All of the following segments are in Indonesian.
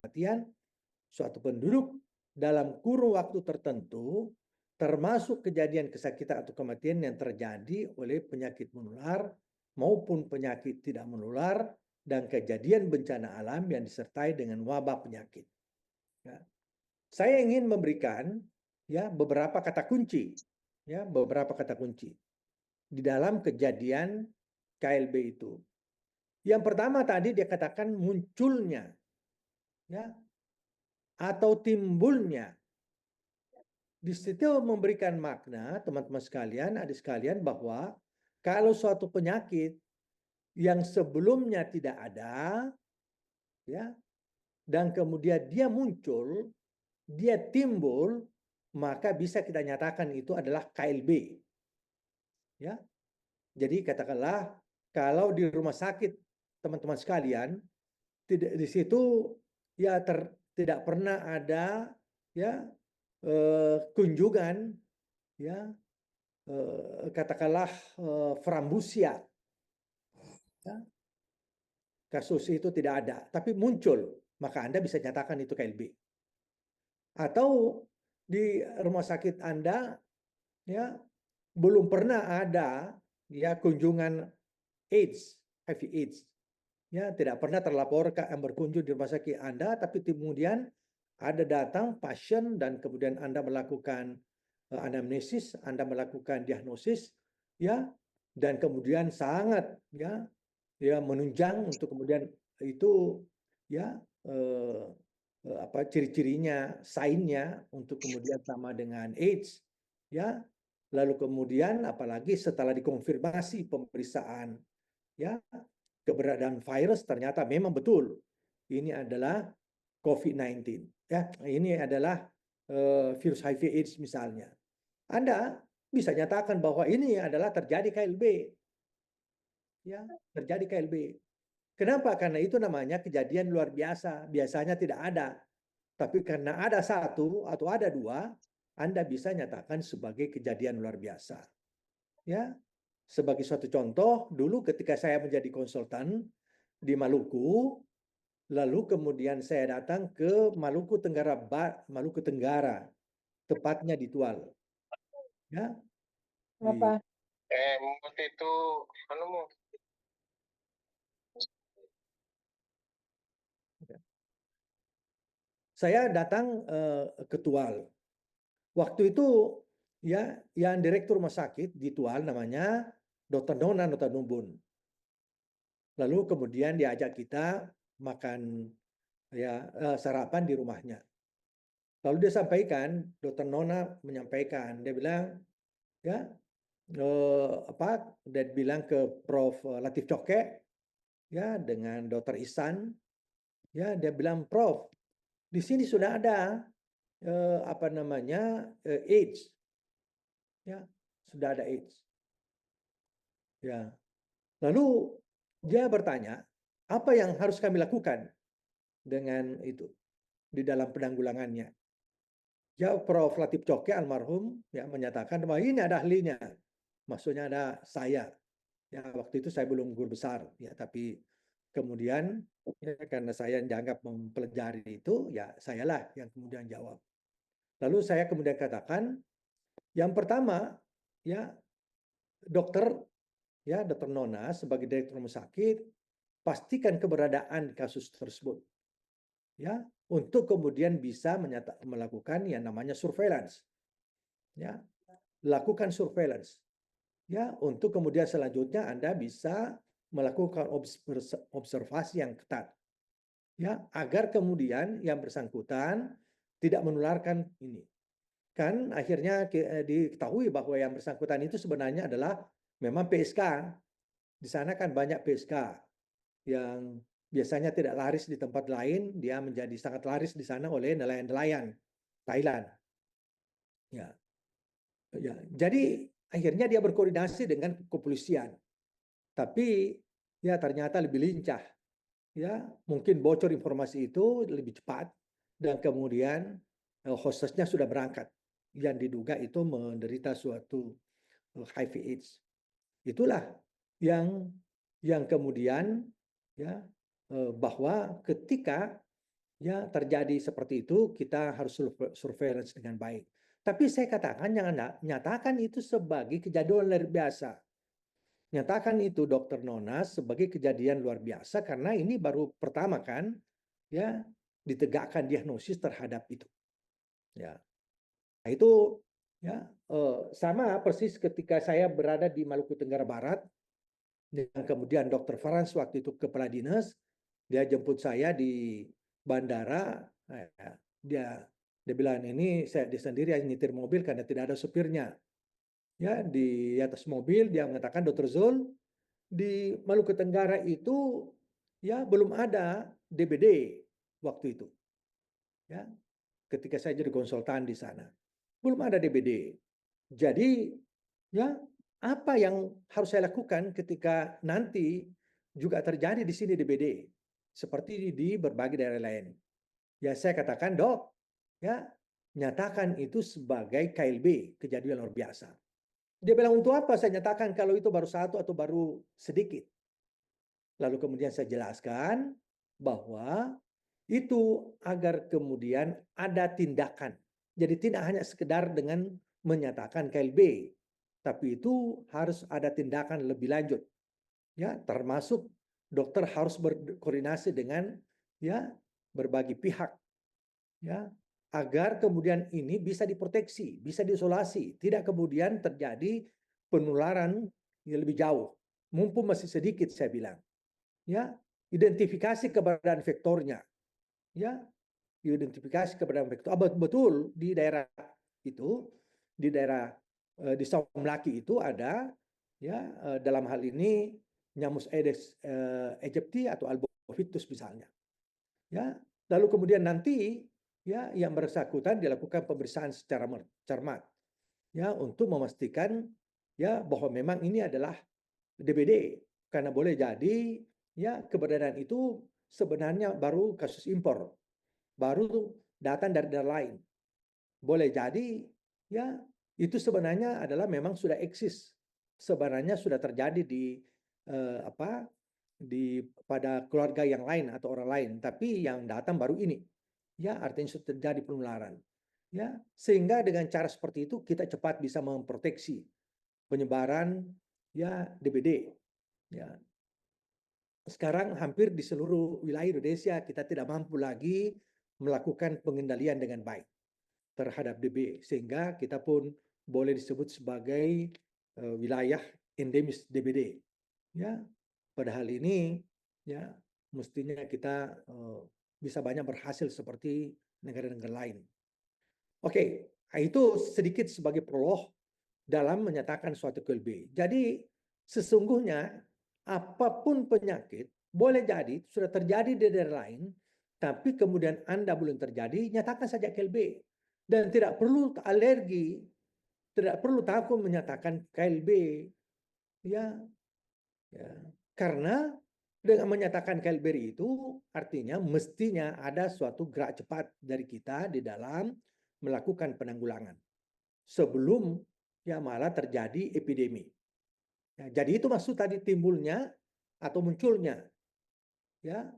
kematian suatu penduduk dalam kurun waktu tertentu, termasuk kejadian kesakitan atau kematian yang terjadi oleh penyakit menular maupun penyakit tidak menular dan kejadian bencana alam yang disertai dengan wabah penyakit. Ya. Saya ingin memberikan beberapa kata kunci, beberapa kata kunci di dalam kejadian KLB itu. Yang pertama tadi dia katakan munculnya, atau timbulnya. Di situ memberikan makna, teman-teman sekalian, adik sekalian, bahwa kalau suatu penyakit yang sebelumnya tidak ada, dan kemudian dia muncul, dia timbul, maka bisa kita nyatakan itu adalah KLB. Ya, jadi katakanlah kalau di rumah sakit teman-teman sekalian, tidak di situ tidak pernah ada kunjungan katakanlah frambusia, kasus itu tidak ada, tapi muncul, maka Anda bisa nyatakan itu KLB. Atau di rumah sakit Anda belum pernah ada kunjungan AIDS, HIV/AIDS. Tidak pernah terlaporkan yang berkunjung di rumah sakit Anda, tapi kemudian ada datang pasien dan kemudian Anda melakukan anamnesis, Anda melakukan diagnosis, dan kemudian sangat menunjang untuk kemudian itu ciri-cirinya, sign-nya untuk kemudian sama dengan AIDS, lalu kemudian apalagi setelah dikonfirmasi pemeriksaan keberadaan virus, ternyata memang betul ini adalah COVID-19, ini adalah virus HIV/AIDS misalnya. Anda bisa nyatakan bahwa ini adalah terjadi KLB, terjadi KLB. Kenapa? Karena itu namanya kejadian luar biasa. Biasanya tidak ada, tapi karena ada satu atau ada dua, Anda bisa nyatakan sebagai kejadian luar biasa. Sebagai suatu contoh, dulu ketika saya menjadi konsultan di Maluku, lalu kemudian saya datang ke Maluku Tenggara, tepatnya di Tual. Kenapa? Itu saya datang ke Tual. Waktu itu yang direktur rumah sakit di Tual namanya Dr. Nona Notanumbun. Lalu kemudian diajak kita makan sarapan di rumahnya. Lalu dia sampaikan, Dr. Nona menyampaikan, dia bilang dia bilang ke Prof. Latif Coke dengan Dr. Ihsan, dia bilang, Prof, di sini sudah ada AIDS, sudah ada AIDS. Lalu dia bertanya, apa yang harus kami lakukan dengan itu di dalam penanggulangannya? Prof. Latif Coke almarhum menyatakan bahwa ini ada ahlinya, maksudnya ada saya. Waktu itu saya belum guru besar, tapi kemudian karena saya dianggap mempelajari itu, sayalah yang kemudian jawab. Lalu saya kemudian katakan, yang pertama, Dr. Nona sebagai direktur rumah sakit, pastikan keberadaan kasus tersebut, untuk kemudian bisa melakukan yang namanya surveillance, lakukan surveillance, untuk kemudian selanjutnya Anda bisa melakukan observasi yang ketat, agar kemudian yang bersangkutan tidak menularkan ini. Kan akhirnya diketahui bahwa yang bersangkutan itu sebenarnya adalah memang PSK. Di sana kan banyak PSK yang biasanya tidak laris di tempat lain, dia menjadi sangat laris di sana oleh nelayan-nelayan Thailand. Jadi akhirnya dia berkoordinasi dengan kepolisian. Tapi ternyata lebih lincah. Mungkin bocor informasi itu lebih cepat dan kemudian hostesnya sudah berangkat yang diduga itu menderita suatu HIV/AIDS. Itulah yang kemudian bahwa ketika ya terjadi seperti itu, kita harus surveillance dengan baik. Tapi saya katakan jangan nyatakan itu sebagai kejadian luar biasa. Nyatakan itu Dokter Nona sebagai kejadian luar biasa karena ini baru pertama kan ya ditegakkan diagnosis terhadap itu. Ya. Nah, itu ya sama persis ketika saya berada di Maluku Tenggara Barat dan kemudian Dokter Farans waktu itu kepala dinas, dia jemput saya di bandara, dia dia bilang ini saya dia sendiri yang nyetir mobil karena tidak ada supirnya. Ya, di atas mobil dia mengatakan, "Dokter Zul, di Maluku Tenggara itu ya belum ada DBD waktu itu." Ya, ketika saya jadi konsultan di sana. Belum ada DBD. Jadi, ya apa yang harus saya lakukan ketika nanti juga terjadi di sini DBD seperti di berbagai daerah lain? Ya saya katakan, "Dok, ya nyatakan itu sebagai KLB, kejadian luar biasa." Dia bilang, "Untuk apa saya nyatakan kalau itu baru satu atau baru sedikit?" Lalu kemudian saya jelaskan bahwa itu agar kemudian ada tindakan. Jadi tidak hanya sekedar dengan menyatakan KLB, tapi itu harus ada tindakan lebih lanjut. Ya, termasuk dokter harus berkoordinasi dengan ya berbagai pihak ya agar kemudian ini bisa diproteksi, bisa diisolasi, tidak kemudian terjadi penularan yang lebih jauh. Mumpung masih sedikit saya bilang. Ya, identifikasi keberadaan vektornya. Ya, identifikasi keberadaan vektor. Betul di daerah itu, di daerah di Saumlaki itu ada ya dalam hal ini Nyamus Aedes aegypti atau Albopictus misalnya. Ya, lalu kemudian nanti ya yang bersangkutan dilakukan pemeriksaan secara cermat ya untuk memastikan ya bahwa memang ini adalah DBD karena boleh jadi ya keberadaan itu sebenarnya baru kasus impor, baru datang dari daerah lain. Boleh jadi ya itu sebenarnya adalah memang sudah eksis, sebenarnya sudah terjadi di apa di pada keluarga yang lain atau orang lain, tapi yang datang baru ini. Ya, artinya sudah terjadi penularan. Ya, sehingga dengan cara seperti itu kita cepat bisa memproteksi penyebaran ya DBD. Ya, sekarang hampir di seluruh wilayah Indonesia kita tidak mampu lagi melakukan pengendalian dengan baik terhadap DBD sehingga kita pun boleh disebut sebagai wilayah endemis DBD. Ya, pada hal ini ya mestinya kita bisa banyak berhasil seperti negara-negara lain. Oke, itu sedikit sebagai prolog dalam menyatakan suatu KLB. Jadi sesungguhnya apapun penyakit boleh jadi sudah terjadi di daerah lain, tapi kemudian Anda belum terjadi, nyatakan saja KLB. Dan tidak perlu alergi, tidak perlu takut menyatakan KLB. Ya, ya. Karena dengan menyatakan KLB itu artinya mestinya ada suatu gerak cepat dari kita di dalam melakukan penanggulangan sebelum ya malah terjadi epidemi. Ya, jadi itu maksud tadi timbulnya atau munculnya ya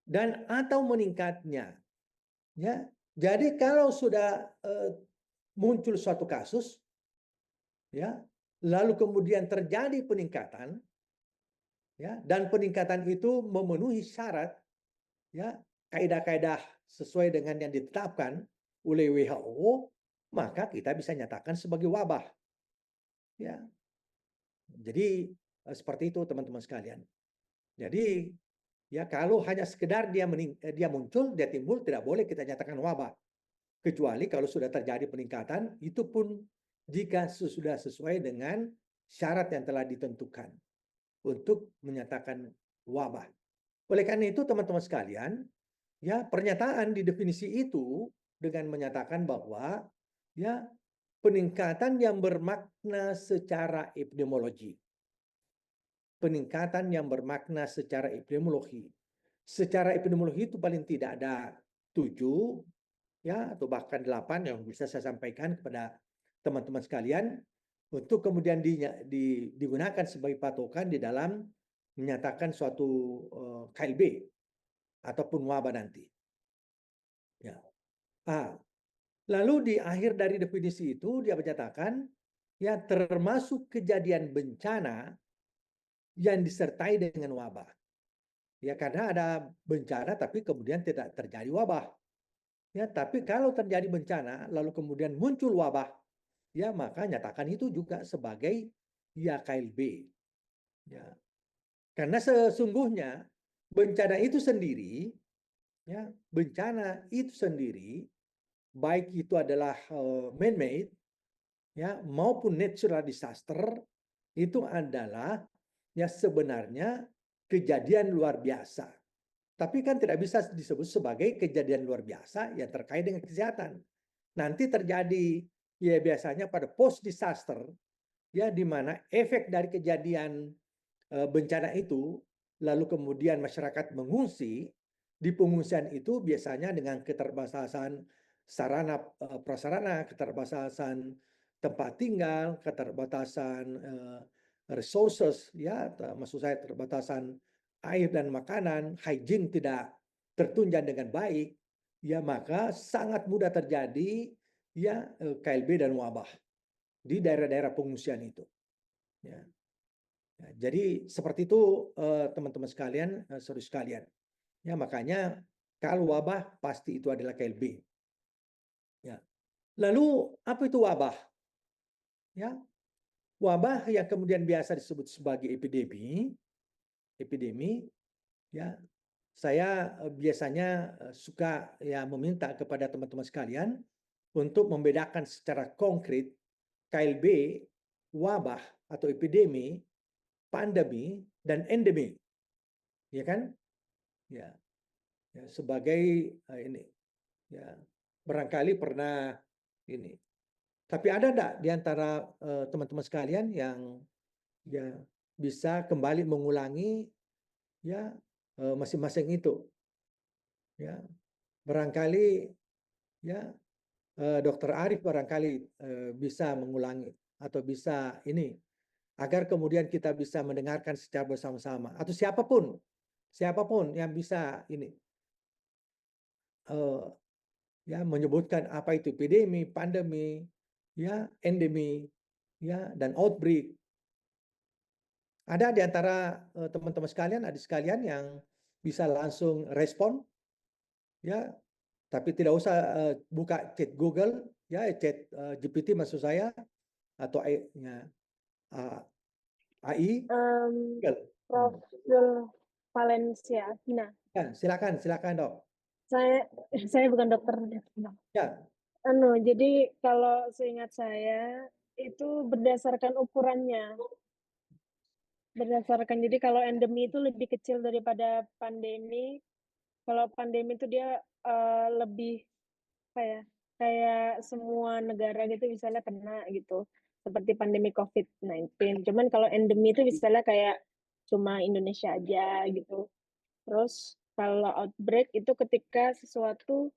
dan atau meningkatnya ya. Jadi kalau sudah muncul suatu kasus ya lalu kemudian terjadi peningkatan ya dan peningkatan itu memenuhi syarat ya kaidah-kaidah sesuai dengan yang ditetapkan oleh WHO, maka kita bisa nyatakan sebagai wabah. Ya. Jadi seperti itu teman-teman sekalian. Jadi ya kalau hanya sekedar dia muncul, dia timbul tidak boleh kita nyatakan wabah. Kecuali kalau sudah terjadi peningkatan, itu pun jika sudah sesuai dengan syarat yang telah ditentukan untuk menyatakan wabah. Oleh karena itu teman-teman sekalian, ya pernyataan di definisi itu dengan menyatakan bahwa ya peningkatan yang bermakna secara epidemiologi. Peningkatan yang bermakna secara epidemiologi. Secara epidemiologi itu paling tidak ada 7 ya atau bahkan 8 yang bisa saya sampaikan kepada teman-teman sekalian untuk kemudian digunakan sebagai patokan di dalam menyatakan suatu KLB ataupun wabah nanti. Ah, lalu di akhir dari definisi itu dia menyatakan ya termasuk kejadian bencana yang disertai dengan wabah. Ya karena ada bencana tapi kemudian tidak terjadi wabah. Ya, tapi kalau terjadi bencana lalu kemudian muncul wabah, ya maka nyatakan itu juga sebagai ya KLB. Ya. Karena sesungguhnya bencana itu sendiri, ya bencana itu sendiri, baik itu adalah man-made, ya maupun natural disaster, itu adalah ya sebenarnya kejadian luar biasa. Tapi kan tidak bisa disebut sebagai kejadian luar biasa yang terkait dengan kesehatan. Nanti terjadi ya biasanya pada post disaster, ya di mana efek dari kejadian bencana itu lalu kemudian masyarakat mengungsi. Di pengungsian itu biasanya dengan keterbatasan sarana prasarana, keterbatasan tempat tinggal, keterbatasan resources, ya maksud saya keterbatasan air dan makanan, hygiene tidak tertunjang dengan baik, ya maka sangat mudah terjadi ya KLB dan wabah di daerah-daerah pengungsian itu. Ya. Ya, jadi seperti itu teman-teman sekalian, saudara sekalian. Ya, makanya kalau wabah pasti itu adalah KLB. Ya. Lalu apa itu wabah? Ya, wabah yang kemudian biasa disebut sebagai epidemi, ya. Saya biasanya suka ya meminta kepada teman-teman sekalian untuk membedakan secara konkret KLB, wabah atau epidemi, pandemi dan endemi. Ya kan? Ya. Ya, sebagai ini ya barangkali pernah ini. Tapi ada enggak di antara teman-teman sekalian yang ya bisa kembali mengulangi ya masing-masing itu ya. Barangkali ya Dokter Arif barangkali bisa mengulangi atau bisa ini agar kemudian kita bisa mendengarkan secara bersama-sama atau siapapun yang bisa ini eh, ya menyebutkan apa itu epidemi, pandemi, ya endemi, ya dan outbreak. Ada di antara teman-teman sekalian, adik sekalian yang bisa langsung respon, ya, tapi tidak usah buka chat Google, ya, chat GPT maksud saya atau ya, AI. Google. Prof. Zul Valencia Gina. Ya, silakan, silakan dok. Saya bukan dokter. Ya, Jadi kalau seingat saya itu berdasarkan ukurannya. Jadi kalau endemi itu lebih kecil daripada pandemi. Kalau pandemi itu dia lebih kayak semua negara gitu misalnya kena gitu. Seperti pandemi COVID-19. Cuman kalau endemi itu misalnya kayak cuma Indonesia aja gitu. Terus kalau outbreak itu ketika sesuatu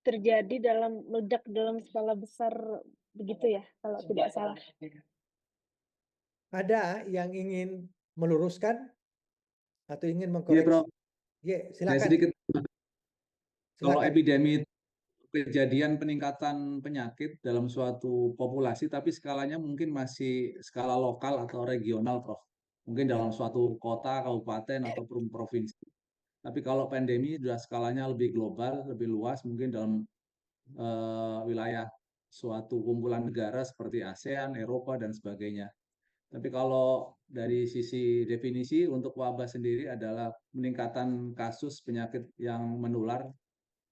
terjadi meledak dalam skala besar begitu ya, kalau tidak salah. ada yang ingin meluruskan atau ingin Iya, mengkoreksi? Prof. Ya, Saya silakan. sedikit. Kalau Silakan. epidemi itu kejadian peningkatan penyakit dalam suatu populasi, tapi skalanya mungkin masih skala lokal atau regional, Prof. Mungkin dalam suatu kota, kabupaten, atau provinsi. Tapi kalau pandemi sudah skalanya lebih global, lebih luas, mungkin dalam wilayah suatu kumpulan negara seperti ASEAN, Eropa, dan sebagainya. Tapi kalau dari sisi definisi untuk wabah sendiri adalah peningkatan kasus penyakit yang menular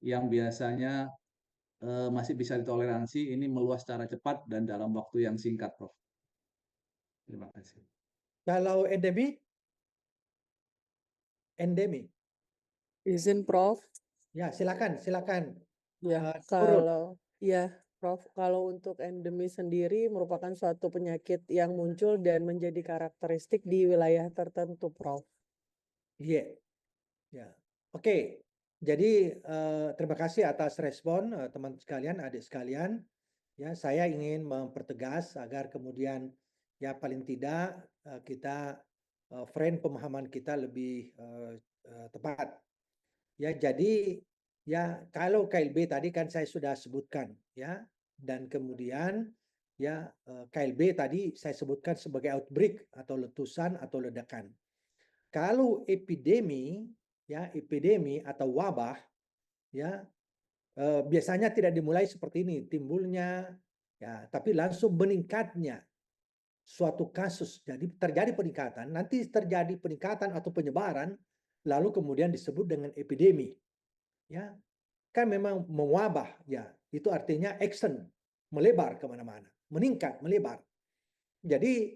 yang biasanya masih bisa ditoleransi, ini meluas secara cepat dan dalam waktu yang singkat, Prof. Terima kasih. Kalau endemi? Endemi. Izin Prof. Ya, silakan, silakan. Ya, Prof, kalau untuk endemi sendiri merupakan suatu penyakit yang muncul dan menjadi karakteristik di wilayah tertentu, Prof. Iya. Ya. Oke. Jadi terima kasih atas respon teman sekalian, adik sekalian. Ya, saya ingin mempertegas agar kemudian ya paling tidak kita frame pemahaman kita lebih tepat. Ya, jadi ya kalau KLB tadi kan saya sudah sebutkan ya, dan kemudian ya KLB tadi saya sebutkan sebagai outbreak atau letusan atau ledakan. Kalau epidemi ya, epidemi atau wabah ya biasanya tidak dimulai seperti ini timbulnya ya, tapi langsung meningkatnya suatu kasus. Jadi terjadi peningkatan, nanti terjadi peningkatan atau penyebaran, lalu kemudian disebut dengan epidemi. Ya, kan memang mewabah ya, itu artinya action, melebar kemana-mana, meningkat, melebar. Jadi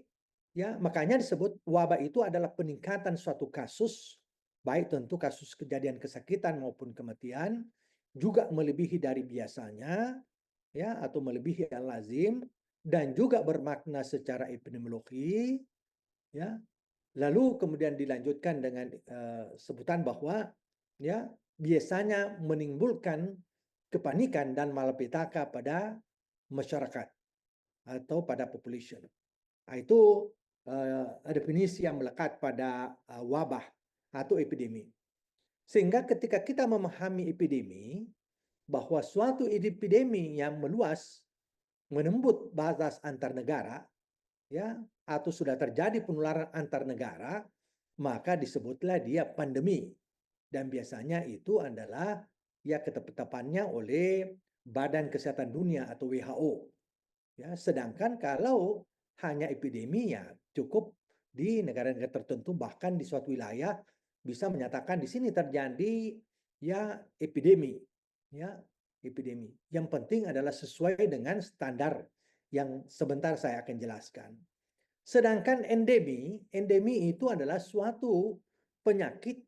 ya makanya disebut wabah itu adalah peningkatan suatu kasus, baik tentu kasus kejadian kesakitan maupun kematian, juga melebihi dari biasanya, ya atau melebihi yang lazim, dan juga bermakna secara epidemiologi, ya. Lalu kemudian dilanjutkan dengan sebutan bahwa ya biasanya menimbulkan kepanikan dan malapetaka pada masyarakat atau pada population. Nah, itu definisi yang melekat pada wabah atau epidemi. Sehingga ketika kita memahami epidemi, bahwa suatu epidemi yang meluas menembus batas antar negara, ya, atau sudah terjadi penularan antar negara, maka disebutlah dia pandemi. Dan biasanya itu adalah ya ketetapannya oleh Badan Kesehatan Dunia atau WHO. Ya, sedangkan kalau hanya epidemi ya cukup di negara-negara tertentu, bahkan di suatu wilayah bisa menyatakan di sini terjadi ya epidemi, ya epidemi. Yang penting adalah sesuai dengan standar yang sebentar saya akan jelaskan. Sedangkan endemi itu adalah suatu penyakit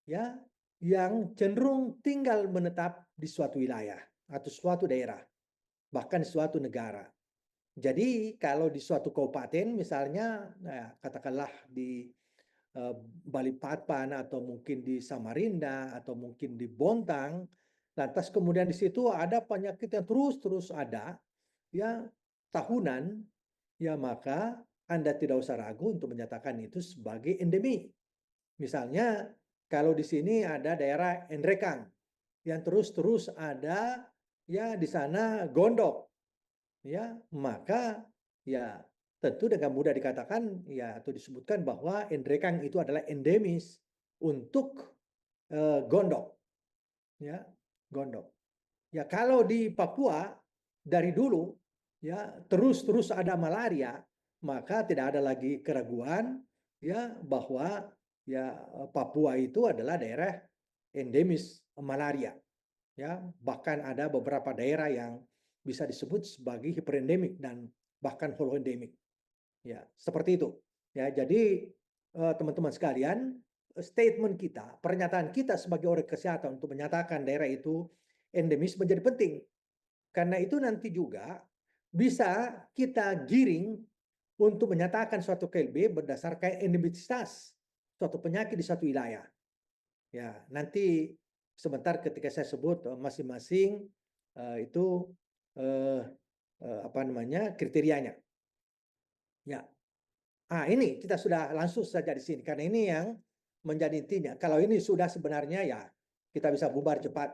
ya yang cenderung tinggal menetap di suatu wilayah atau suatu daerah, bahkan suatu negara. Jadi kalau di suatu kabupaten misalnya, nah, katakanlah di Balikpapan atau mungkin di Samarinda atau mungkin di Bontang, lantas kemudian di situ ada penyakit yang terus ada, ya tahunan, ya maka Anda tidak usah ragu untuk menyatakan itu sebagai endemi. Misalnya kalau di sini ada daerah Endrekang yang terus ada ya di sana gondok, ya maka ya tentu dengan mudah dikatakan ya atau disebutkan bahwa Endrekang itu adalah endemis untuk gondok, ya gondok. Ya kalau di Papua dari dulu ya terus ada malaria, maka tidak ada lagi keraguan ya bahwa ya Papua itu adalah daerah endemis malaria. Ya, bahkan ada beberapa daerah yang bisa disebut sebagai hiperendemik dan bahkan holoendemik. Ya, seperti itu. Ya, jadi teman-teman sekalian, statement kita, pernyataan kita sebagai orang kesehatan untuk menyatakan daerah itu endemis menjadi penting. Karena itu nanti juga bisa kita giring untuk menyatakan suatu KLB berdasarkan endemisitas suatu penyakit di suatu wilayah. Ya, nanti sebentar ketika saya sebut masing-masing itu apa namanya kriterianya. Ya, ini kita sudah langsung saja di sini karena ini yang menjadi intinya. Kalau ini sudah sebenarnya ya kita bisa bubar cepat.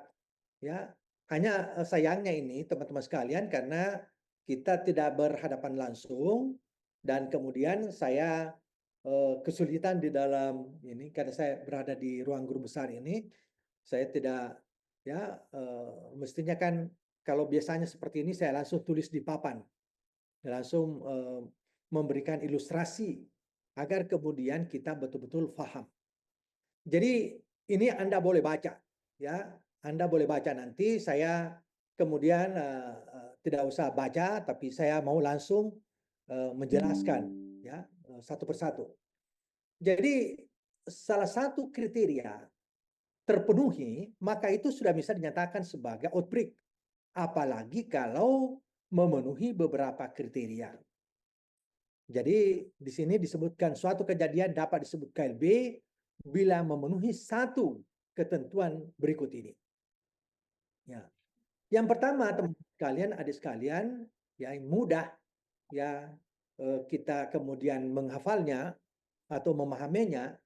Ya, hanya sayangnya ini teman-teman sekalian karena kita tidak berhadapan langsung dan kemudian saya kesulitan di dalam ini karena saya berada di ruang guru besar ini, saya tidak ya mestinya kan kalau biasanya seperti ini saya langsung tulis di papan, langsung memberikan ilustrasi agar kemudian kita betul-betul paham. Jadi ini Anda boleh baca, ya Anda boleh baca nanti. Saya kemudian tidak usah baca, tapi saya mau langsung menjelaskan, ya satu persatu. Jadi salah satu kriteria terpenuhi, maka itu sudah bisa dinyatakan sebagai outbreak. Apalagi kalau memenuhi beberapa kriteria. Jadi di sini disebutkan suatu kejadian dapat disebut KLB bila memenuhi satu ketentuan berikut ini. Ya. Yang pertama teman-teman sekalian, adik sekalian, yang mudah ya kita kemudian menghafalnya atau memahaminya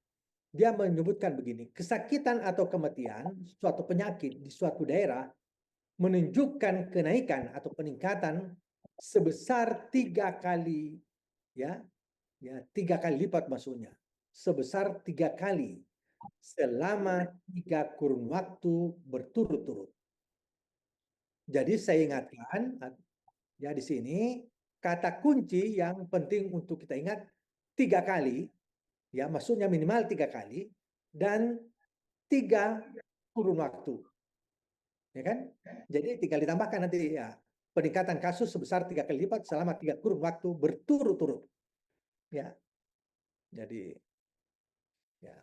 dia menyebutkan begini, kesakitan atau kematian suatu penyakit di suatu daerah menunjukkan kenaikan atau peningkatan sebesar 3 kali, ya 3 kali lipat maksudnya, sebesar 3 kali selama 3 kurun waktu berturut-turut. Jadi saya ingatkan ya di sini kata kunci yang penting untuk kita ingat 3 kali, ya maksudnya minimal 3 kali dan 3 kurun waktu. Ya kan? Jadi tinggal ditambahkan nanti ya peningkatan kasus sebesar 3 kali lipat selama 3 kurun waktu berturut-turut. Ya. Jadi ya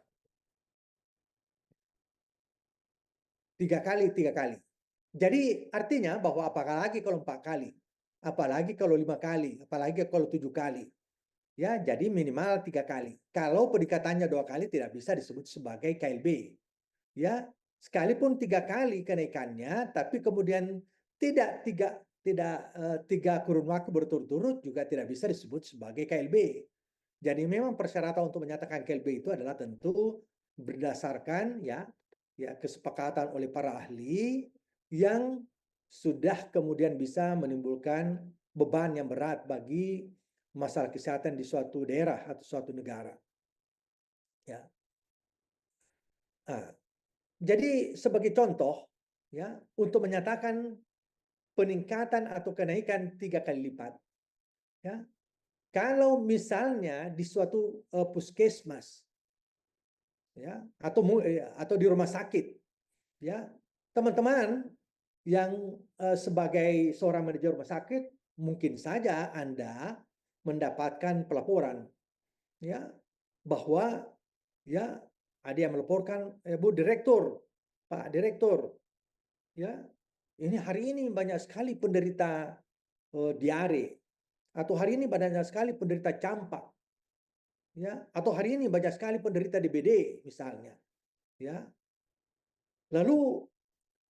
3 kali, 3 kali. Jadi artinya bahwa apalagi kalau 4 kali, apalagi kalau 5 kali, apalagi kalau 7 kali. Ya, jadi minimal 3 kali. Kalau peningkatannya 2 kali tidak bisa disebut sebagai KLB. Ya, sekalipun 3 kali kenaikannya, tapi kemudian tidak 3 kurun waktu berturut-turut juga tidak bisa disebut sebagai KLB. Jadi memang persyaratan untuk menyatakan KLB itu adalah tentu berdasarkan ya kesepakatan oleh para ahli yang sudah kemudian bisa menimbulkan beban yang berat bagi masalah kesehatan di suatu daerah atau suatu negara. Ya. Nah, jadi sebagai contoh ya untuk menyatakan peningkatan atau kenaikan 3 kali lipat ya. Kalau misalnya di suatu puskesmas ya atau di rumah sakit ya, teman-teman yang sebagai seorang manajer rumah sakit mungkin saja Anda mendapatkan pelaporan ya bahwa ya ada yang melaporkan Bu Direktur, Pak Direktur ya ini hari ini banyak sekali penderita diare atau hari ini banyak sekali penderita campak ya atau hari ini banyak sekali penderita DBD misalnya ya lalu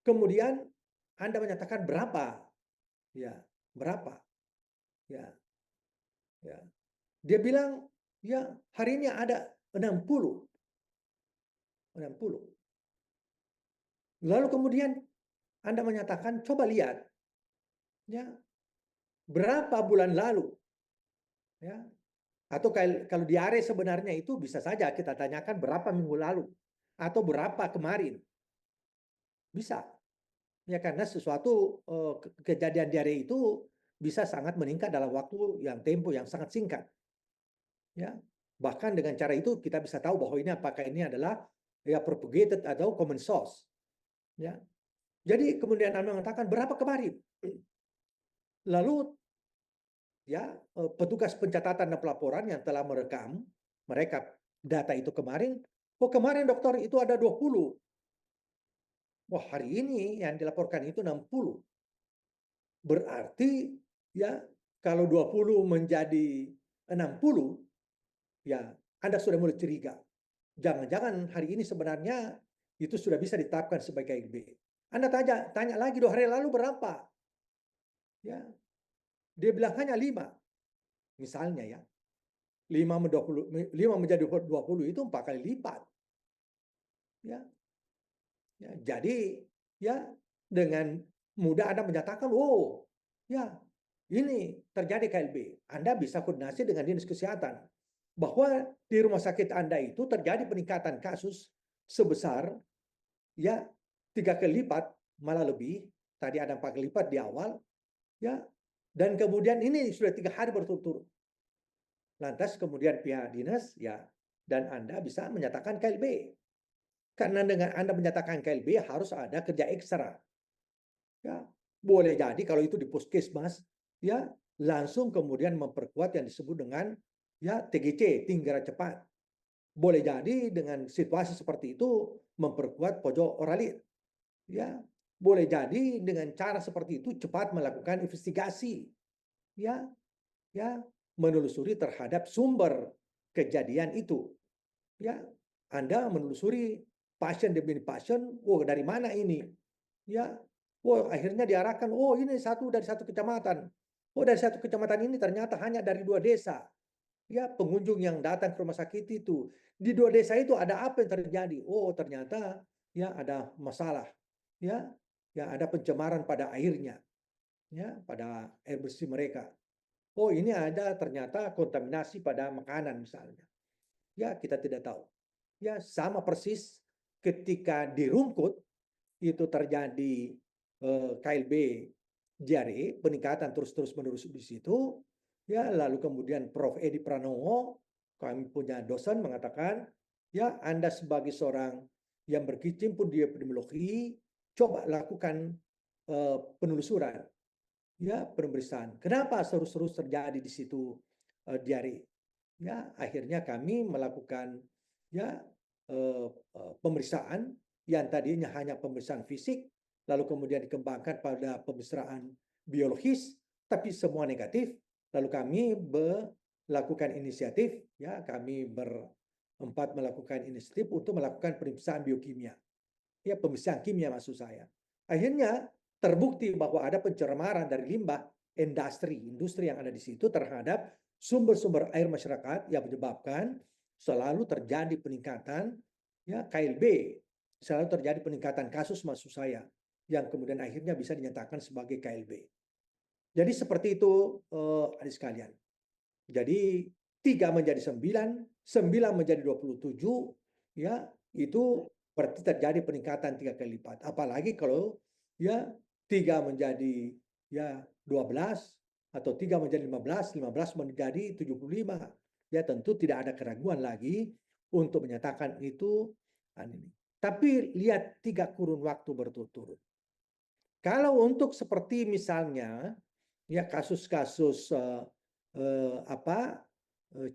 kemudian Anda menyatakan berapa ya berapa ya ya dia bilang ya hari ini ada 60 lalu kemudian Anda menyatakan coba lihat ya berapa bulan lalu ya atau kalau diare sebenarnya itu bisa saja kita tanyakan berapa minggu lalu atau berapa kemarin bisa ya karena sesuatu kejadian diare itu bisa sangat meningkat dalam waktu yang tempo yang sangat singkat ya bahkan dengan cara itu kita bisa tahu bahwa ini apakah ini adalah ya propagated atau common source ya jadi kemudian Anda mengatakan berapa kemarin lalu ya petugas pencatatan dan pelaporan yang telah merekam data itu kemarin kemarin dokter itu ada 20 wah hari ini yang dilaporkan itu 60 berarti ya kalau 20 menjadi 60 ya Anda sudah mulai curiga jangan-jangan hari ini sebenarnya itu sudah bisa ditetapkan sebagai KLB Anda tanya lagi 2 hari lalu berapa ya dia bilang hanya 5 misalnya ya 5 menjadi 20 itu 4 kali lipat ya jadi ya dengan mudah Anda menyatakan oh ya ini terjadi KLB Anda bisa koordinasi dengan dinas kesehatan bahwa di rumah sakit Anda itu terjadi peningkatan kasus sebesar ya 3 kali lipat malah lebih tadi ada 4 kali lipat di awal ya dan kemudian ini sudah 3 hari berturut-turut lantas kemudian pihak dinas ya dan Anda bisa menyatakan KLB karena dengan Anda menyatakan KLB harus ada kerja ekstra ya boleh jadi kalau itu di puskesmas ya langsung kemudian memperkuat yang disebut dengan ya TGC tinggi gerak cepat boleh jadi dengan situasi seperti itu memperkuat pojok oralit ya boleh jadi dengan cara seperti itu cepat melakukan investigasi ya menelusuri terhadap sumber kejadian itu ya Anda menelusuri pasien demi pasien dari mana ini ya akhirnya diarahkan ini dari satu kecamatan dari satu kecamatan ini ternyata hanya dari 2 desa ya pengunjung yang datang ke rumah sakit itu di 2 desa itu ada apa yang terjadi? Oh, ternyata ya ada masalah, ya, ya ada pencemaran pada airnya, ya, pada air bersih mereka. Oh, ini ada ternyata kontaminasi pada makanan misalnya. Ya, kita tidak tahu. Ya, sama persis ketika di Rungkut itu terjadi KLB diare, peningkatan terus-menerus di situ. Ya, lalu kemudian Prof. Edi Pranowo, kami punya dosen mengatakan, ya Anda sebagai seorang yang berkecimpung di epidemiologi, coba lakukan penelusuran, ya pemeriksaan. Kenapa terus terjadi di situ diare? Ya, akhirnya kami melakukan ya pemeriksaan yang tadinya hanya pemeriksaan fisik, lalu kemudian dikembangkan pada pemeriksaan biologis, tapi semua negatif. Lalu kami melakukan inisiatif, ya kami berempat melakukan inisiatif untuk melakukan pemeriksaan biokimia, ya pemeriksaan kimia maksud saya. Akhirnya terbukti bahwa ada pencemaran dari limbah industri yang ada di situ terhadap sumber-sumber air masyarakat yang menyebabkan selalu terjadi peningkatan ya KLB, selalu terjadi peningkatan kasus maksud saya yang kemudian akhirnya bisa dinyatakan sebagai KLB. Jadi seperti itu adik sekalian. Jadi 3 menjadi 9, 9 menjadi 27, ya itu berarti terjadi peningkatan 3 kali lipat. Apalagi kalau ya 3 menjadi ya 12 atau 3 menjadi 15, 15 menjadi 75. Ya tentu tidak ada keraguan lagi untuk menyatakan itu ini. Tapi lihat 3 kurun waktu berturut-turut. Kalau untuk seperti misalnya ya kasus-kasus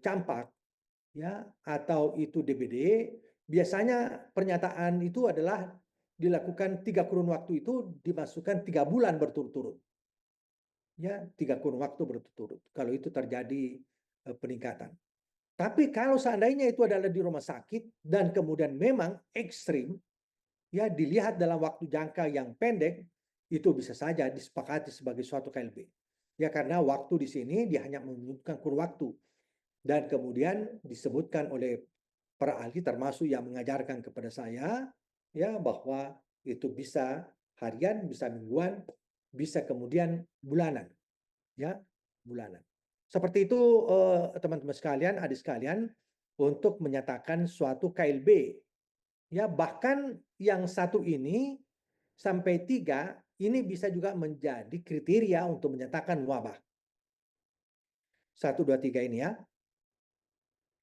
campak ya atau itu DBD, biasanya pernyataan itu adalah dilakukan 3 kurun waktu itu dimasukkan 3 bulan berturut-turut. Ya, 3 kurun waktu berturut-turut. Kalau itu terjadi peningkatan. Tapi kalau seandainya itu adalah di rumah sakit dan kemudian memang ekstrim, ya dilihat dalam waktu jangka yang pendek, itu bisa saja disepakati sebagai suatu KLB. Ya karena waktu di sini dia hanya menunjukkan kurun waktu. Dan kemudian disebutkan oleh para ahli termasuk yang mengajarkan kepada saya ya bahwa itu bisa harian, bisa mingguan, bisa kemudian bulanan. Ya, bulanan. Seperti itu teman-teman sekalian, adik sekalian untuk menyatakan suatu KLB. Ya, bahkan yang satu ini sampai 3 ini bisa juga menjadi kriteria untuk menyatakan wabah. 1, 2, 3 ini ya.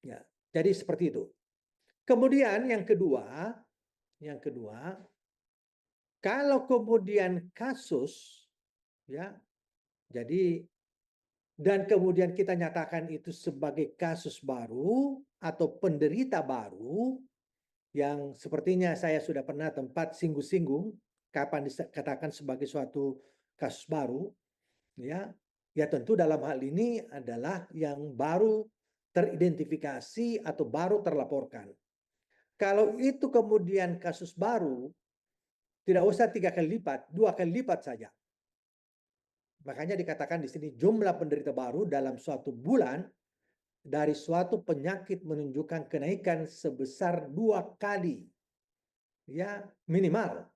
Ya, jadi seperti itu. Kemudian yang kedua, kalau kemudian kasus ya, jadi dan kemudian kita nyatakan itu sebagai kasus baru atau penderita baru yang sepertinya saya sudah pernah tempat singgung-singgung kapan dikatakan sebagai suatu kasus baru ya. Ya tentu dalam hal ini adalah yang baru teridentifikasi atau baru terlaporkan. Kalau itu kemudian kasus baru, tidak usah 3 kali lipat, 2 kali lipat saja. Makanya dikatakan di sini jumlah penderita baru dalam suatu bulan dari suatu penyakit menunjukkan kenaikan sebesar 2 kali. Ya, minimal.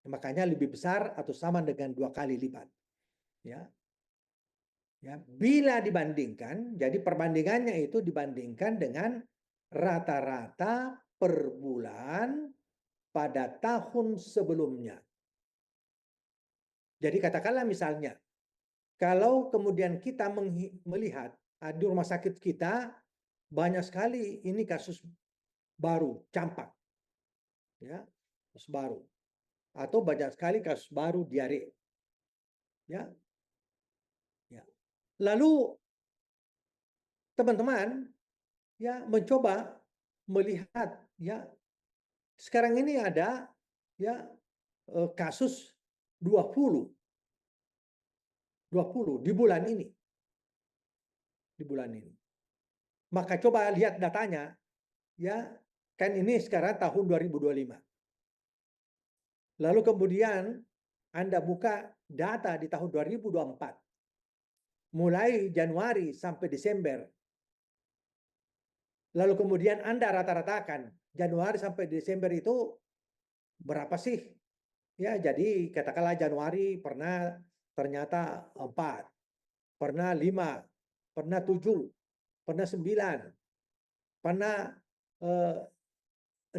Makanya lebih besar atau sama dengan 2 kali lipat. Ya. Ya, bila dibandingkan, jadi perbandingannya itu dibandingkan dengan rata-rata per bulan pada tahun sebelumnya. Jadi katakanlah misalnya, kalau kemudian kita melihat di rumah sakit kita banyak sekali ini kasus baru, campak. Ya, kasus baru. Atau banyak sekali kasus baru diare. Ya. Ya. Lalu teman-teman ya mencoba melihat ya sekarang ini ada ya kasus 20 di bulan ini. Di bulan ini. Maka coba lihat datanya ya kan ini sekarang tahun 2025. Lalu kemudian Anda buka data di tahun 2024. Mulai Januari sampai Desember Lalu kemudian Anda rata-ratakan Januari sampai Desember itu berapa sih? Ya, jadi katakanlah Januari pernah ternyata 4, pernah 5, pernah 7, pernah 9, pernah 16.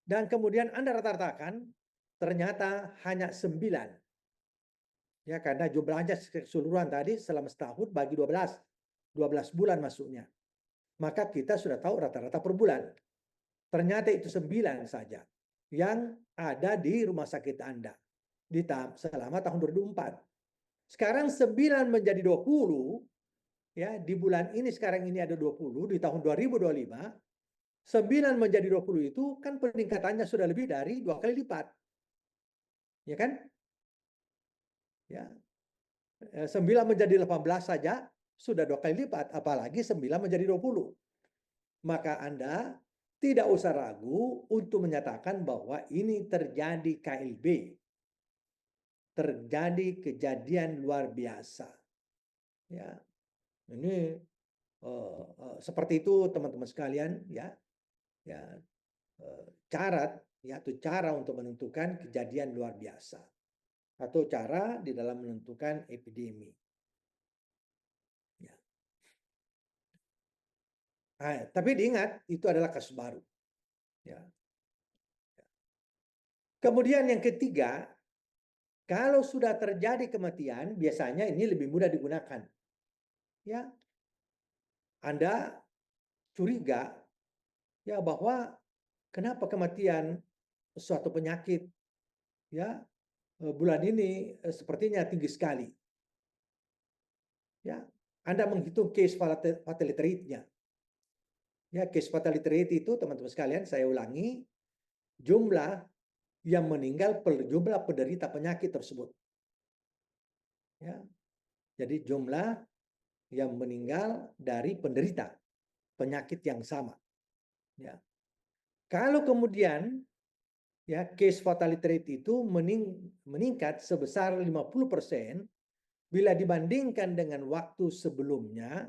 Dan kemudian Anda rata-ratakan ternyata hanya 9. Ya, karena jumlahnya keseluruhan tadi selama setahun bagi 12. 12 bulan masuknya. Maka kita sudah tahu rata-rata per bulan. Ternyata itu 9 saja yang ada di rumah sakit Anda selama tahun 2004. Sekarang 9 menjadi 20, ya, di bulan ini sekarang ini ada 20, di tahun 2025, 9 menjadi 20 itu kan peningkatannya sudah lebih dari 2 kali lipat. Ya kan? Ya. 9 menjadi 18 saja sudah 2 kali lipat, apalagi 9 menjadi 20. Maka Anda tidak usah ragu untuk menyatakan bahwa ini terjadi KLB. Terjadi kejadian luar biasa. Ya. Ini seperti itu teman-teman sekalian, ya. Ya, cara untuk menentukan kejadian luar biasa atau cara di dalam menentukan epidemi. Ya. Nah, tapi diingat itu adalah kasus baru. Ya. Kemudian yang ketiga, kalau sudah terjadi kematian, biasanya ini lebih mudah digunakan. Ya, Anda curiga ya bahwa kenapa kematian suatu penyakit ya bulan ini sepertinya tinggi sekali. Ya, Anda menghitung case fatality rate-nya. Ya, case fatality rate itu teman-teman sekalian, saya ulangi, jumlah yang meninggal per jumlah penderita penyakit tersebut. Ya. Jadi jumlah yang meninggal dari penderita penyakit yang sama. Ya. Kalau kemudian ya case fatality rate itu meningkat sebesar 50% bila dibandingkan dengan waktu sebelumnya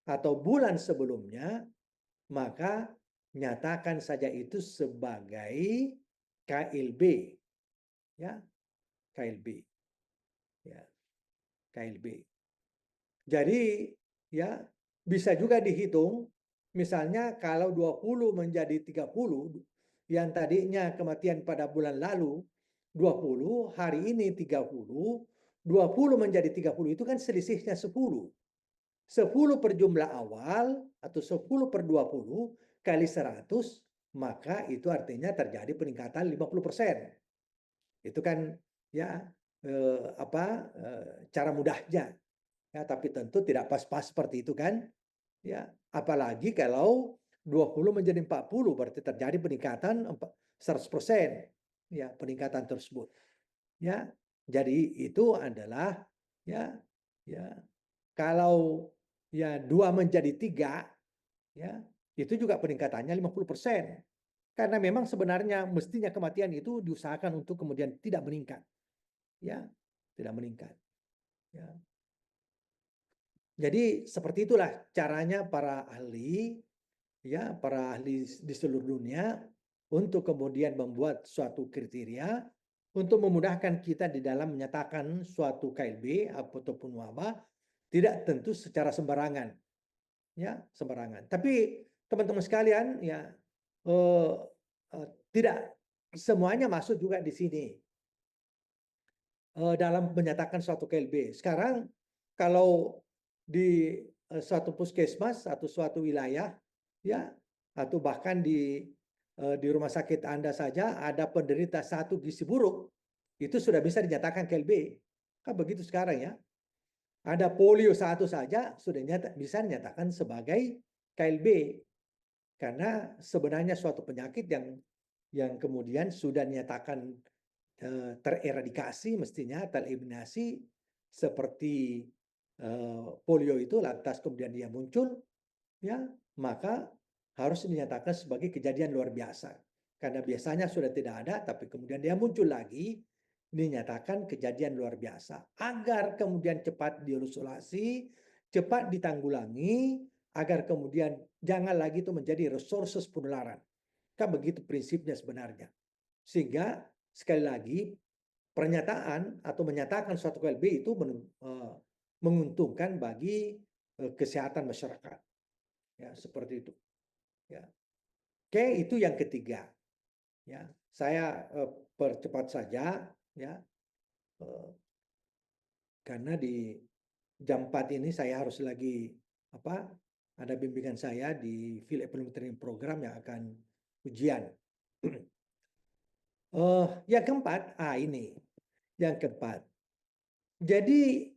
atau bulan sebelumnya, maka nyatakan saja itu sebagai KLB. Ya, KLB. Ya, KLB. Jadi ya bisa juga dihitung misalnya kalau 20 menjadi 30 yang tadinya kematian pada bulan lalu 20, hari ini 30, 20 menjadi 30 itu kan selisihnya 10. 10 per jumlah awal atau 10 per 20 kali 100, maka itu artinya terjadi peningkatan 50%. Itu kan ya cara mudahnya. Ya, tapi tentu tidak pas-pas seperti itu kan. Ya, apalagi kalau 20 menjadi 40 berarti terjadi peningkatan 100%. Ya, peningkatan tersebut. Ya, jadi itu adalah ya kalau ya 2 menjadi 3 ya, itu juga peningkatannya 50%. Karena memang sebenarnya mestinya kematian itu diusahakan untuk kemudian tidak meningkat. Ya, tidak meningkat. Ya. Jadi seperti itulah caranya para ahli, ya, para ahli di seluruh dunia untuk kemudian membuat suatu kriteria untuk memudahkan kita di dalam menyatakan suatu KLB ataupun wabah tidak tentu secara sembarangan, ya, sembarangan. Tapi teman-teman sekalian, ya, tidak semuanya masuk juga di sini dalam menyatakan suatu KLB. Sekarang kalau di suatu puskesmas atau suatu wilayah, ya, atau bahkan di rumah sakit Anda saja ada penderita 1 gizi buruk, itu sudah bisa dinyatakan KLB. Kan begitu sekarang ya. Ada polio 1 saja sudah bisa dinyatakan sebagai KLB. Karena sebenarnya suatu penyakit yang kemudian sudah dinyatakan tereradikasi, mestinya tereliminasi seperti polio itu, lantas kemudian dia muncul, ya, maka harus dinyatakan sebagai kejadian luar biasa. Karena biasanya sudah tidak ada, tapi kemudian dia muncul lagi, dinyatakan kejadian luar biasa. Agar kemudian cepat diisolasi, cepat ditanggulangi, agar kemudian jangan lagi itu menjadi resources penularan. Kan begitu prinsipnya sebenarnya. Sehingga sekali lagi pernyataan atau menyatakan suatu KLB itu menguntungkan bagi kesehatan masyarakat. Ya, seperti itu. Ya. Oke, itu yang ketiga. Ya, saya percepat saja ya. Karena di jam 4 ini saya harus lagi ada bimbingan saya di Field Economic Training Program yang akan ujian. Yang keempat, ini yang keempat. Jadi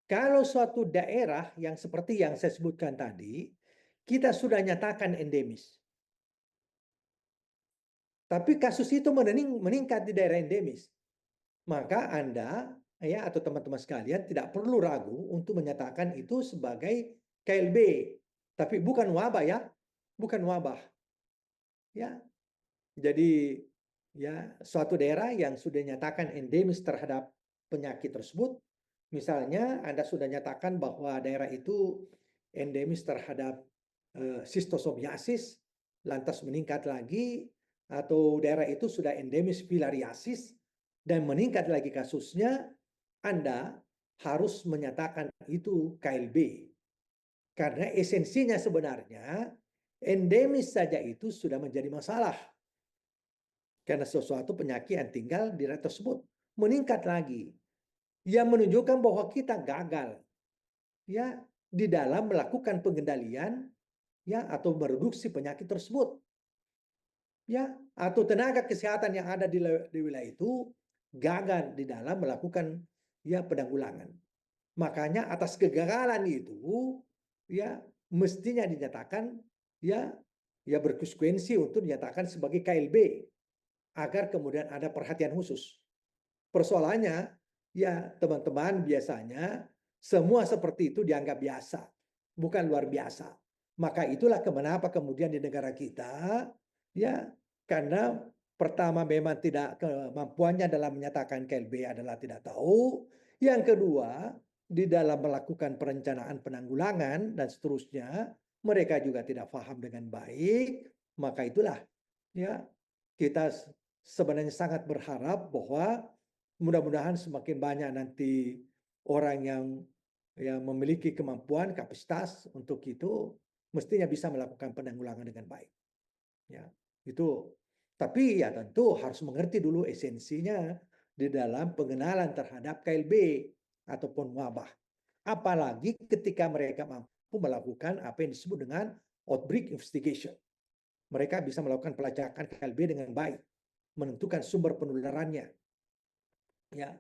kalau suatu daerah yang seperti yang saya sebutkan tadi, kita sudah nyatakan endemis. Tapi kasus itu meningkat di daerah endemis. Maka Anda ya atau teman-teman sekalian tidak perlu ragu untuk menyatakan itu sebagai KLB. Tapi bukan wabah ya, bukan wabah. Ya. Jadi ya suatu daerah yang sudah nyatakan endemis terhadap penyakit tersebut, misalnya Anda sudah nyatakan bahwa daerah itu endemis terhadap sistosomiasis, lantas meningkat lagi, atau daerah itu sudah endemis filariasis dan meningkat lagi kasusnya, Anda harus menyatakan itu KLB. Karena esensinya sebenarnya endemis saja itu sudah menjadi masalah. Karena sesuatu penyakit yang tinggal di daerah tersebut meningkat lagi. Yang menunjukkan bahwa kita gagal ya di dalam melakukan pengendalian ya atau mereduksi penyakit tersebut. Ya, atau tenaga kesehatan yang ada di wilayah itu gagal di dalam melakukan ya penanggulangan. Makanya atas kegagalan itu ya mestinya dinyatakan ya berkonsekuensi untuk dinyatakan sebagai KLB agar kemudian ada perhatian khusus. Persoalannya ya teman-teman biasanya semua seperti itu dianggap biasa, bukan luar biasa. Maka itulah kenapa kemudian di negara kita ya karena pertama memang tidak kemampuannya dalam menyatakan KLB adalah tidak tahu. Yang kedua, di dalam melakukan perencanaan penanggulangan dan seterusnya, mereka juga tidak paham dengan baik. Maka itulah ya kita sebenarnya sangat berharap bahwa mudah-mudahan semakin banyak nanti orang yang memiliki kemampuan, kapasitas untuk itu mestinya bisa melakukan penanggulangan dengan baik. Ya, itu. Tapi ya tentu harus mengerti dulu esensinya di dalam pengenalan terhadap KLB ataupun wabah. Apalagi ketika mereka mampu melakukan apa yang disebut dengan outbreak investigation. Mereka bisa melakukan pelacakan KLB dengan baik, menentukan sumber penularannya. Ya,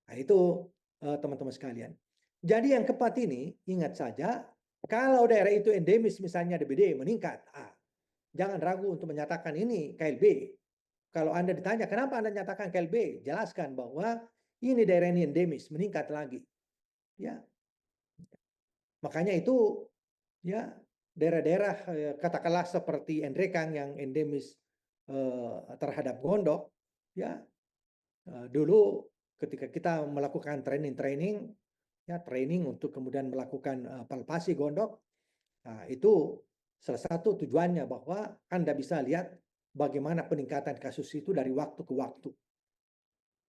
nah itu teman-teman sekalian. Jadi yang keempat ini ingat saja, kalau daerah itu endemis misalnya DBD meningkat, jangan ragu untuk menyatakan ini KLB. Kalau Anda ditanya, kenapa Anda nyatakan KLB? Jelaskan bahwa ini daerah ini endemis, meningkat lagi. Ya. Makanya itu ya daerah-daerah katakanlah seperti Endrekang yang endemis terhadap gondok, ya dulu ketika kita melakukan training untuk kemudian melakukan palpasi gondok, itu salah satu tujuannya bahwa Anda bisa lihat bagaimana peningkatan kasus itu dari waktu ke waktu,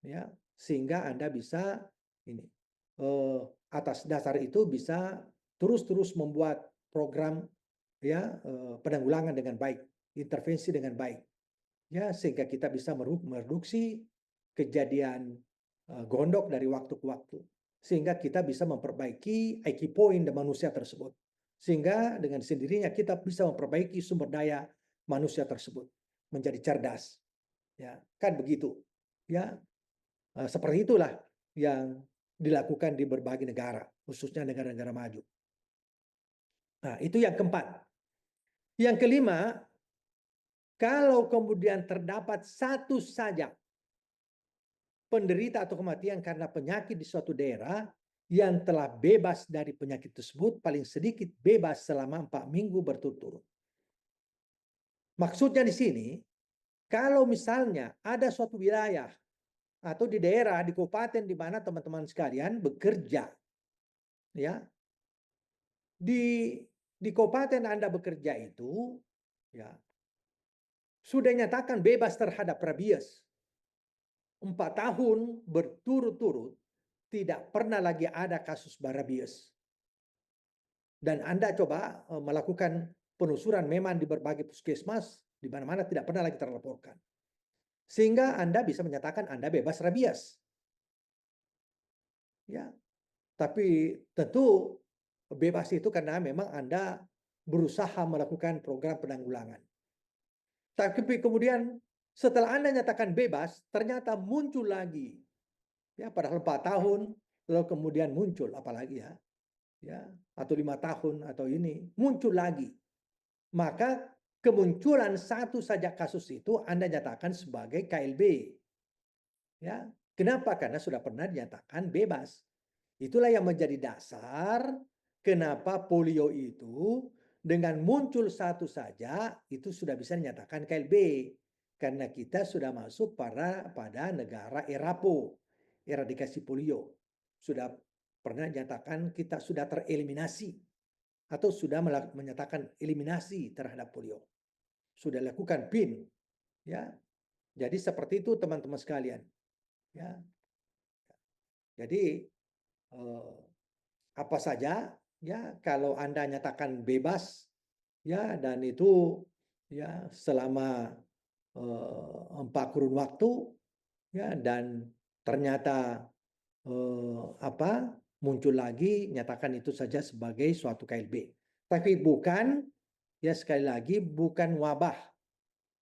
ya sehingga Anda bisa ini atas dasar itu bisa terus membuat program ya penanggulangan dengan baik, intervensi dengan baik, ya sehingga kita bisa mereduksi kejadian gondok dari waktu ke waktu, sehingga kita bisa memperbaiki IQ point manusia tersebut. Sehingga dengan sendirinya kita bisa memperbaiki sumber daya manusia tersebut menjadi cerdas. Ya, kan begitu. Ya, seperti itulah yang dilakukan di berbagai negara, khususnya negara-negara maju. Nah, itu yang keempat. Yang kelima, kalau kemudian terdapat satu saja penderita atau kematian karena penyakit di suatu daerah yang telah bebas dari penyakit tersebut, paling sedikit bebas selama 4 minggu berturut-turut. Maksudnya di sini, kalau misalnya ada suatu wilayah atau di daerah, di kabupaten di mana teman-teman sekalian bekerja, ya, di di kabupaten Anda bekerja itu, ya, sudah nyatakan bebas terhadap rabies. 4 tahun berturut-turut tidak pernah lagi ada kasus rabies. Dan Anda coba melakukan penelusuran memang di berbagai puskesmas, di mana-mana tidak pernah lagi terlaporkan. Sehingga Anda bisa menyatakan Anda bebas rabies. Ya, tapi tentu bebas itu karena memang Anda berusaha melakukan program penanggulangan. Tapi kemudian setelah Anda nyatakan bebas, ternyata muncul lagi. Ya, padahal 4 tahun, lalu kemudian muncul, apalagi ya, atau 5 tahun atau ini, muncul lagi. Maka kemunculan satu saja kasus itu Anda nyatakan sebagai KLB. Ya, kenapa? Karena sudah pernah dinyatakan bebas. Itulah yang menjadi dasar kenapa polio itu dengan muncul satu saja itu sudah bisa dinyatakan KLB. Karena kita sudah masuk pada negara ERAPO, eradikasi polio. Sudah pernah dinyatakan kita sudah tereliminasi atau sudah menyatakan eliminasi terhadap polio. Sudah lakukan PIN. Ya. Jadi seperti itu teman-teman sekalian. Ya. Jadi apa saja ya kalau Anda nyatakan bebas ya dan itu ya selama 4 kurun waktu ya dan ternyata muncul lagi nyatakan itu saja sebagai suatu KLB. Tapi bukan ya sekali lagi bukan wabah.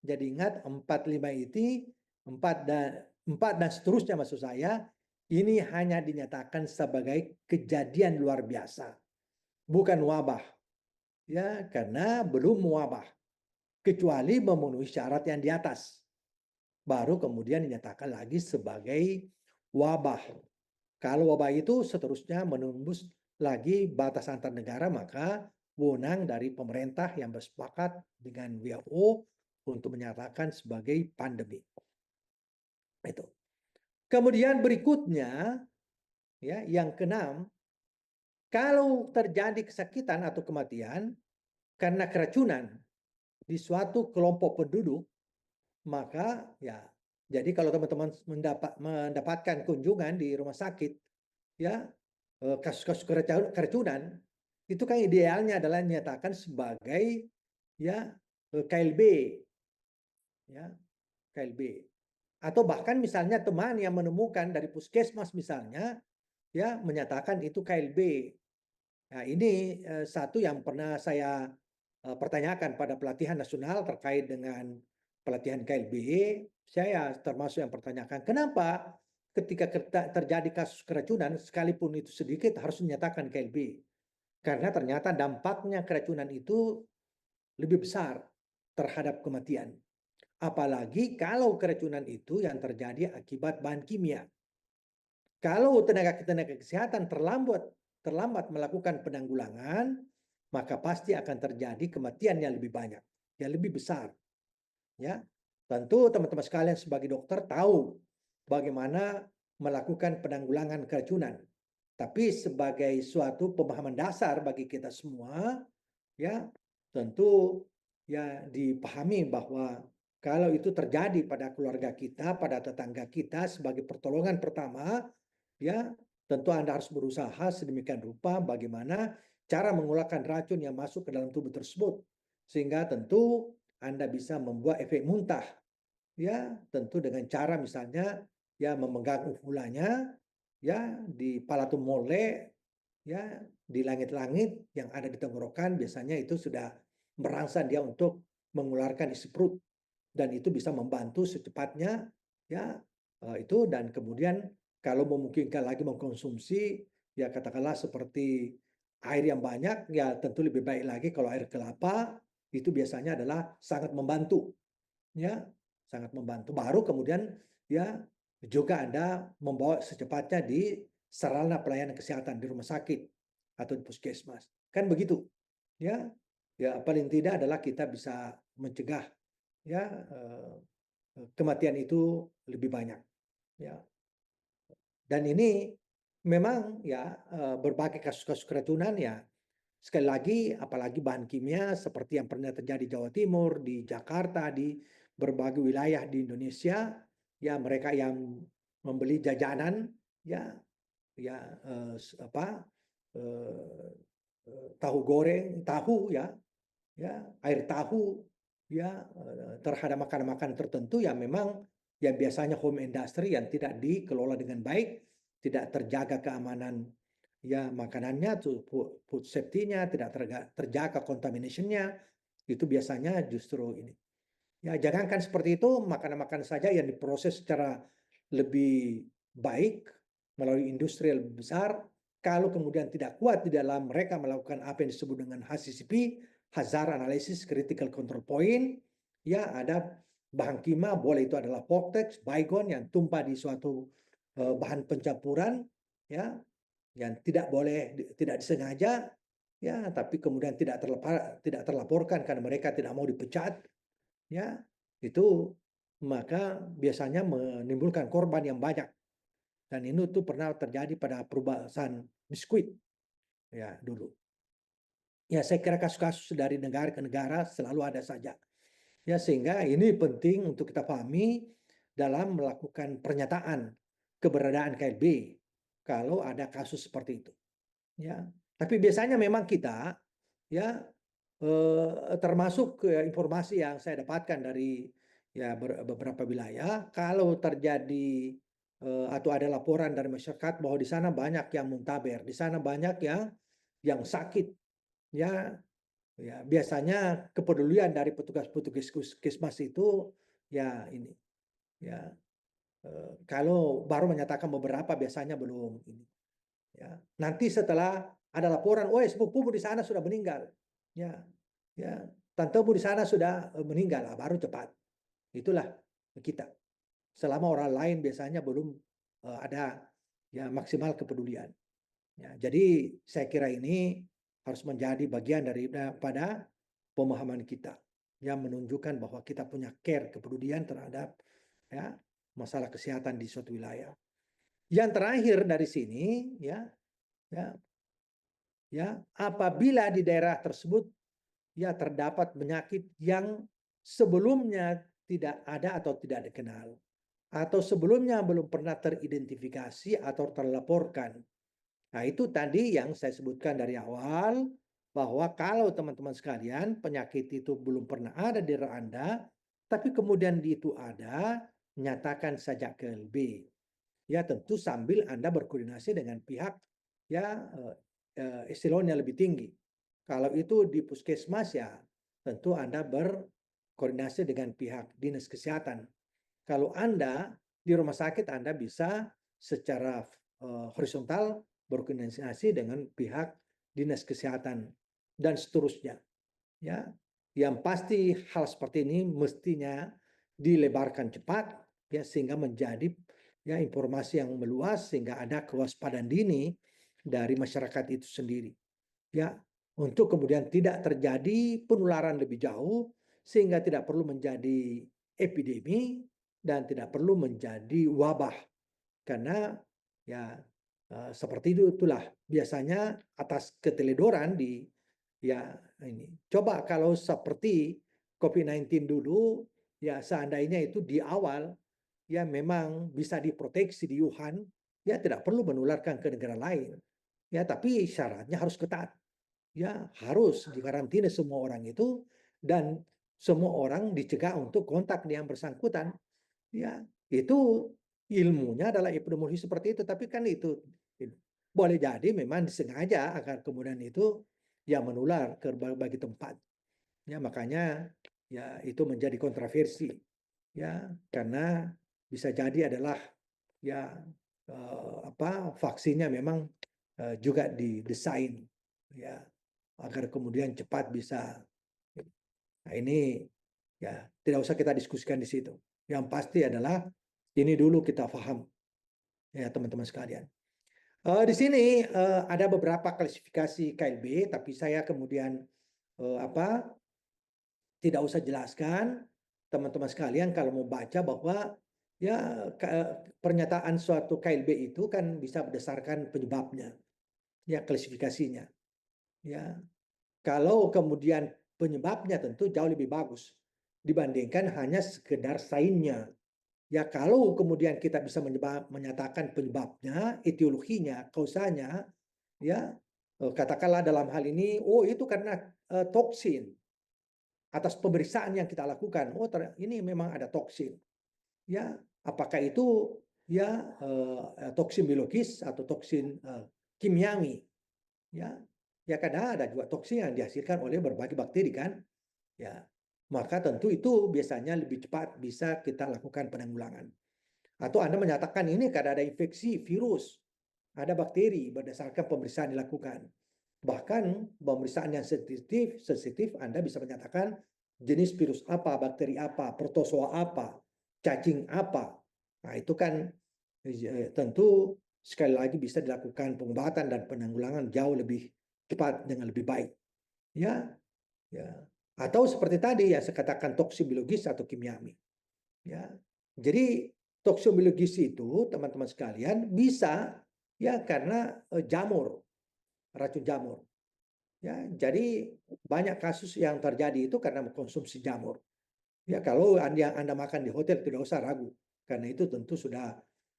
Jadi ingat 45 itu 4 dan seterusnya maksud saya ini hanya dinyatakan sebagai kejadian luar biasa, bukan wabah. Ya, karena belum wabah. Kecuali memenuhi syarat yang di atas. Baru kemudian dinyatakan lagi sebagai wabah. Kalau wabah itu seterusnya menembus lagi batas antar negara, maka wewenang dari pemerintah yang bersepakat dengan WHO untuk menyatakan sebagai pandemi. Itu. Kemudian berikutnya, ya, yang keenam, kalau terjadi kesakitan atau kematian karena keracunan di suatu kelompok penduduk, maka ya, jadi kalau teman-teman mendapatkan kunjungan di rumah sakit, ya, kasus-kasus keracunan, itu kan idealnya adalah dinyatakan sebagai ya KLB, ya KLB. Atau bahkan misalnya teman yang menemukan dari puskesmas misalnya, ya menyatakan itu KLB. Nah ini satu yang pernah saya pertanyakan pada pelatihan nasional terkait dengan pelatihan KLB. Saya termasuk yang pertanyakan kenapa ketika terjadi kasus keracunan sekalipun itu sedikit harus dinyatakan KLB. Karena ternyata dampaknya keracunan itu lebih besar terhadap kematian. Apalagi kalau keracunan itu yang terjadi akibat bahan kimia. Kalau tenaga kesehatan terlambat melakukan penanggulangan, maka pasti akan terjadi kematian yang lebih banyak, yang lebih besar. Ya, tentu teman-teman sekalian sebagai dokter tahu bagaimana melakukan penanggulangan keracunan. Tapi sebagai suatu pemahaman dasar bagi kita semua, ya tentu ya dipahami bahwa kalau itu terjadi pada keluarga kita, pada tetangga kita sebagai pertolongan pertama, ya tentu Anda harus berusaha sedemikian rupa bagaimana cara mengeluarkan racun yang masuk ke dalam tubuh tersebut. Sehingga tentu Anda bisa membuat efek muntah. Ya, tentu dengan cara misalnya ya memegang ufulanya ya di palatum mole ya di langit-langit yang ada di tenggorokan biasanya itu sudah merangsang dia untuk mengeluarkan isi perut dan itu bisa membantu secepatnya ya itu dan kemudian kalau memungkinkan lagi mengkonsumsi ya katakanlah seperti air yang banyak ya tentu lebih baik lagi kalau air kelapa itu biasanya adalah sangat membantu ya sangat membantu baru kemudian ya juga Anda membawa secepatnya di sarana pelayanan kesehatan di rumah sakit atau di puskesmas kan begitu ya ya paling tidak adalah kita bisa mencegah ya kematian itu lebih banyak ya dan ini memang ya berbagai kasus-kasus keracunan ya sekali lagi, apalagi bahan kimia seperti yang pernah terjadi di Jawa Timur, di Jakarta, di berbagai wilayah di Indonesia, ya mereka yang membeli jajanan, ya, tahu goreng, tahu ya, air tahu, ya, terhadap makanan-makanan tertentu yang memang yang biasanya home industry yang tidak dikelola dengan baik, tidak terjaga keamanan ya makanannya, tuh food safety-nya tidak terjaga contamination-nya, itu biasanya justru ini. Ya, jangankan seperti itu, makanan-makanan saja yang diproses secara lebih baik melalui industri yang lebih besar, kalau kemudian tidak kuat di dalam mereka melakukan apa yang disebut dengan HACCP, Hazard Analysis Critical Control Point, ya ada bahan kimia, boleh itu adalah Vortex, Baygon yang tumpah di suatu bahan pencampuran, ya, yang tidak boleh, tidak disengaja, ya, tapi kemudian tidak terlaporkan karena mereka tidak mau dipecat, ya, itu maka biasanya menimbulkan korban yang banyak. Dan ini tuh pernah terjadi pada perubahan biskuit, ya, dulu. Ya, saya kira kasus-kasus dari negara ke negara selalu ada saja. Ya, sehingga ini penting untuk kita pahami dalam melakukan pernyataan keberadaan KLB kalau ada kasus seperti itu. Ya, tapi biasanya memang kita, ya, termasuk informasi yang saya dapatkan dari ya beberapa wilayah, kalau terjadi atau ada laporan dari masyarakat bahwa di sana banyak yang muntaber, di sana banyak yang sakit, ya, ya biasanya kepedulian dari petugas-petugas puskesmas itu ya ini, ya, kalau baru menyatakan beberapa biasanya belum ini. Ya, nanti setelah ada laporan, oh sepupumu di sana sudah meninggal, ya, ya, tantemu di sana sudah meninggal, baru cepat. Itulah kita. Selama orang lain biasanya belum ada ya maksimal kepedulian. Ya, jadi saya kira ini harus menjadi bagian daripada pemahaman kita yang menunjukkan bahwa kita punya care, kepedulian terhadap ya masalah kesehatan di suatu wilayah. Yang terakhir dari sini, ya, apabila di daerah tersebut ya terdapat penyakit yang sebelumnya tidak ada atau tidak dikenal, atau sebelumnya belum pernah teridentifikasi atau terlaporkan. Nah, itu tadi yang saya sebutkan dari awal, bahwa kalau teman-teman sekalian penyakit itu belum pernah ada di daerah Anda, tapi kemudian itu ada, nyatakan saja ke LB. Ya, tentu sambil Anda berkoordinasi dengan pihak ya eselon yang lebih tinggi. Kalau itu di puskesmas ya tentu Anda berkoordinasi dengan pihak dinas kesehatan. Kalau Anda di rumah sakit, Anda bisa secara horizontal berkoordinasi dengan pihak dinas kesehatan dan seterusnya. Ya, yang pasti hal seperti ini mestinya dilebarkan cepat ya sehingga menjadi ya informasi yang meluas sehingga ada kewaspadaan dini dari masyarakat itu sendiri. Ya, untuk kemudian tidak terjadi penularan lebih jauh sehingga tidak perlu menjadi epidemi dan tidak perlu menjadi wabah. Karena ya seperti itulah biasanya atas keteledoran di ya ini. Coba kalau seperti COVID-19 dulu ya seandainya itu di awal ya memang bisa diproteksi di Wuhan, ya tidak perlu menularkan ke negara lain. Ya, tapi syaratnya harus ketat. Ya, harus dikarantina semua orang itu dan semua orang dicegah untuk kontak dengan yang bersangkutan. Ya, itu ilmunya adalah epidemiologi seperti itu, tapi kan itu boleh jadi memang disengaja agar kemudian itu ya menular ke berbagai tempat. Ya, makanya ya itu menjadi kontroversi. Ya, karena bisa jadi adalah ya vaksinnya memang juga didesain ya agar kemudian cepat bisa. Nah, ini ya tidak usah kita diskusikan di situ. Yang pasti adalah ini dulu kita paham ya teman-teman sekalian. Di sini ada beberapa klasifikasi KLB, tapi saya kemudian tidak usah jelaskan. Teman-teman sekalian kalau mau baca bahwa ya pernyataan suatu KLB itu kan bisa berdasarkan penyebabnya, ya klasifikasinya. Ya, kalau kemudian penyebabnya tentu jauh lebih bagus dibandingkan hanya sekedar sainnya. Ya, kalau kemudian kita bisa menyatakan penyebabnya, etiologinya, kausanya, ya, katakanlah dalam hal ini, oh itu karena toksin atas pemeriksaan yang kita lakukan. Oh, ini memang ada toksin. Ya, apakah itu ya toksin biologis atau toksin kimiawi? Ya, ya kadang ada juga toksin yang dihasilkan oleh berbagai bakteri kan. Ya, maka tentu itu biasanya lebih cepat bisa kita lakukan penanggulangan. Atau Anda menyatakan ini karena ada infeksi virus, ada bakteri berdasarkan pemeriksaan dilakukan. Bahkan pemeriksaan yang sensitif Anda bisa menyatakan jenis virus apa, bakteri apa, protozoa apa, cacing apa. Nah, itu kan tentu sekali lagi bisa dilakukan pengobatan dan penanggulangan jauh lebih cepat dengan lebih baik. Ya, ya. Atau seperti tadi yang saya katakan toksikologis atau kimiawi. Ya. Jadi toksikologis itu teman-teman sekalian bisa ya karena jamur, racun jamur. Ya, jadi banyak kasus yang terjadi itu karena mengkonsumsi jamur. Ya, kalau Anda makan di hotel tidak usah ragu karena itu tentu sudah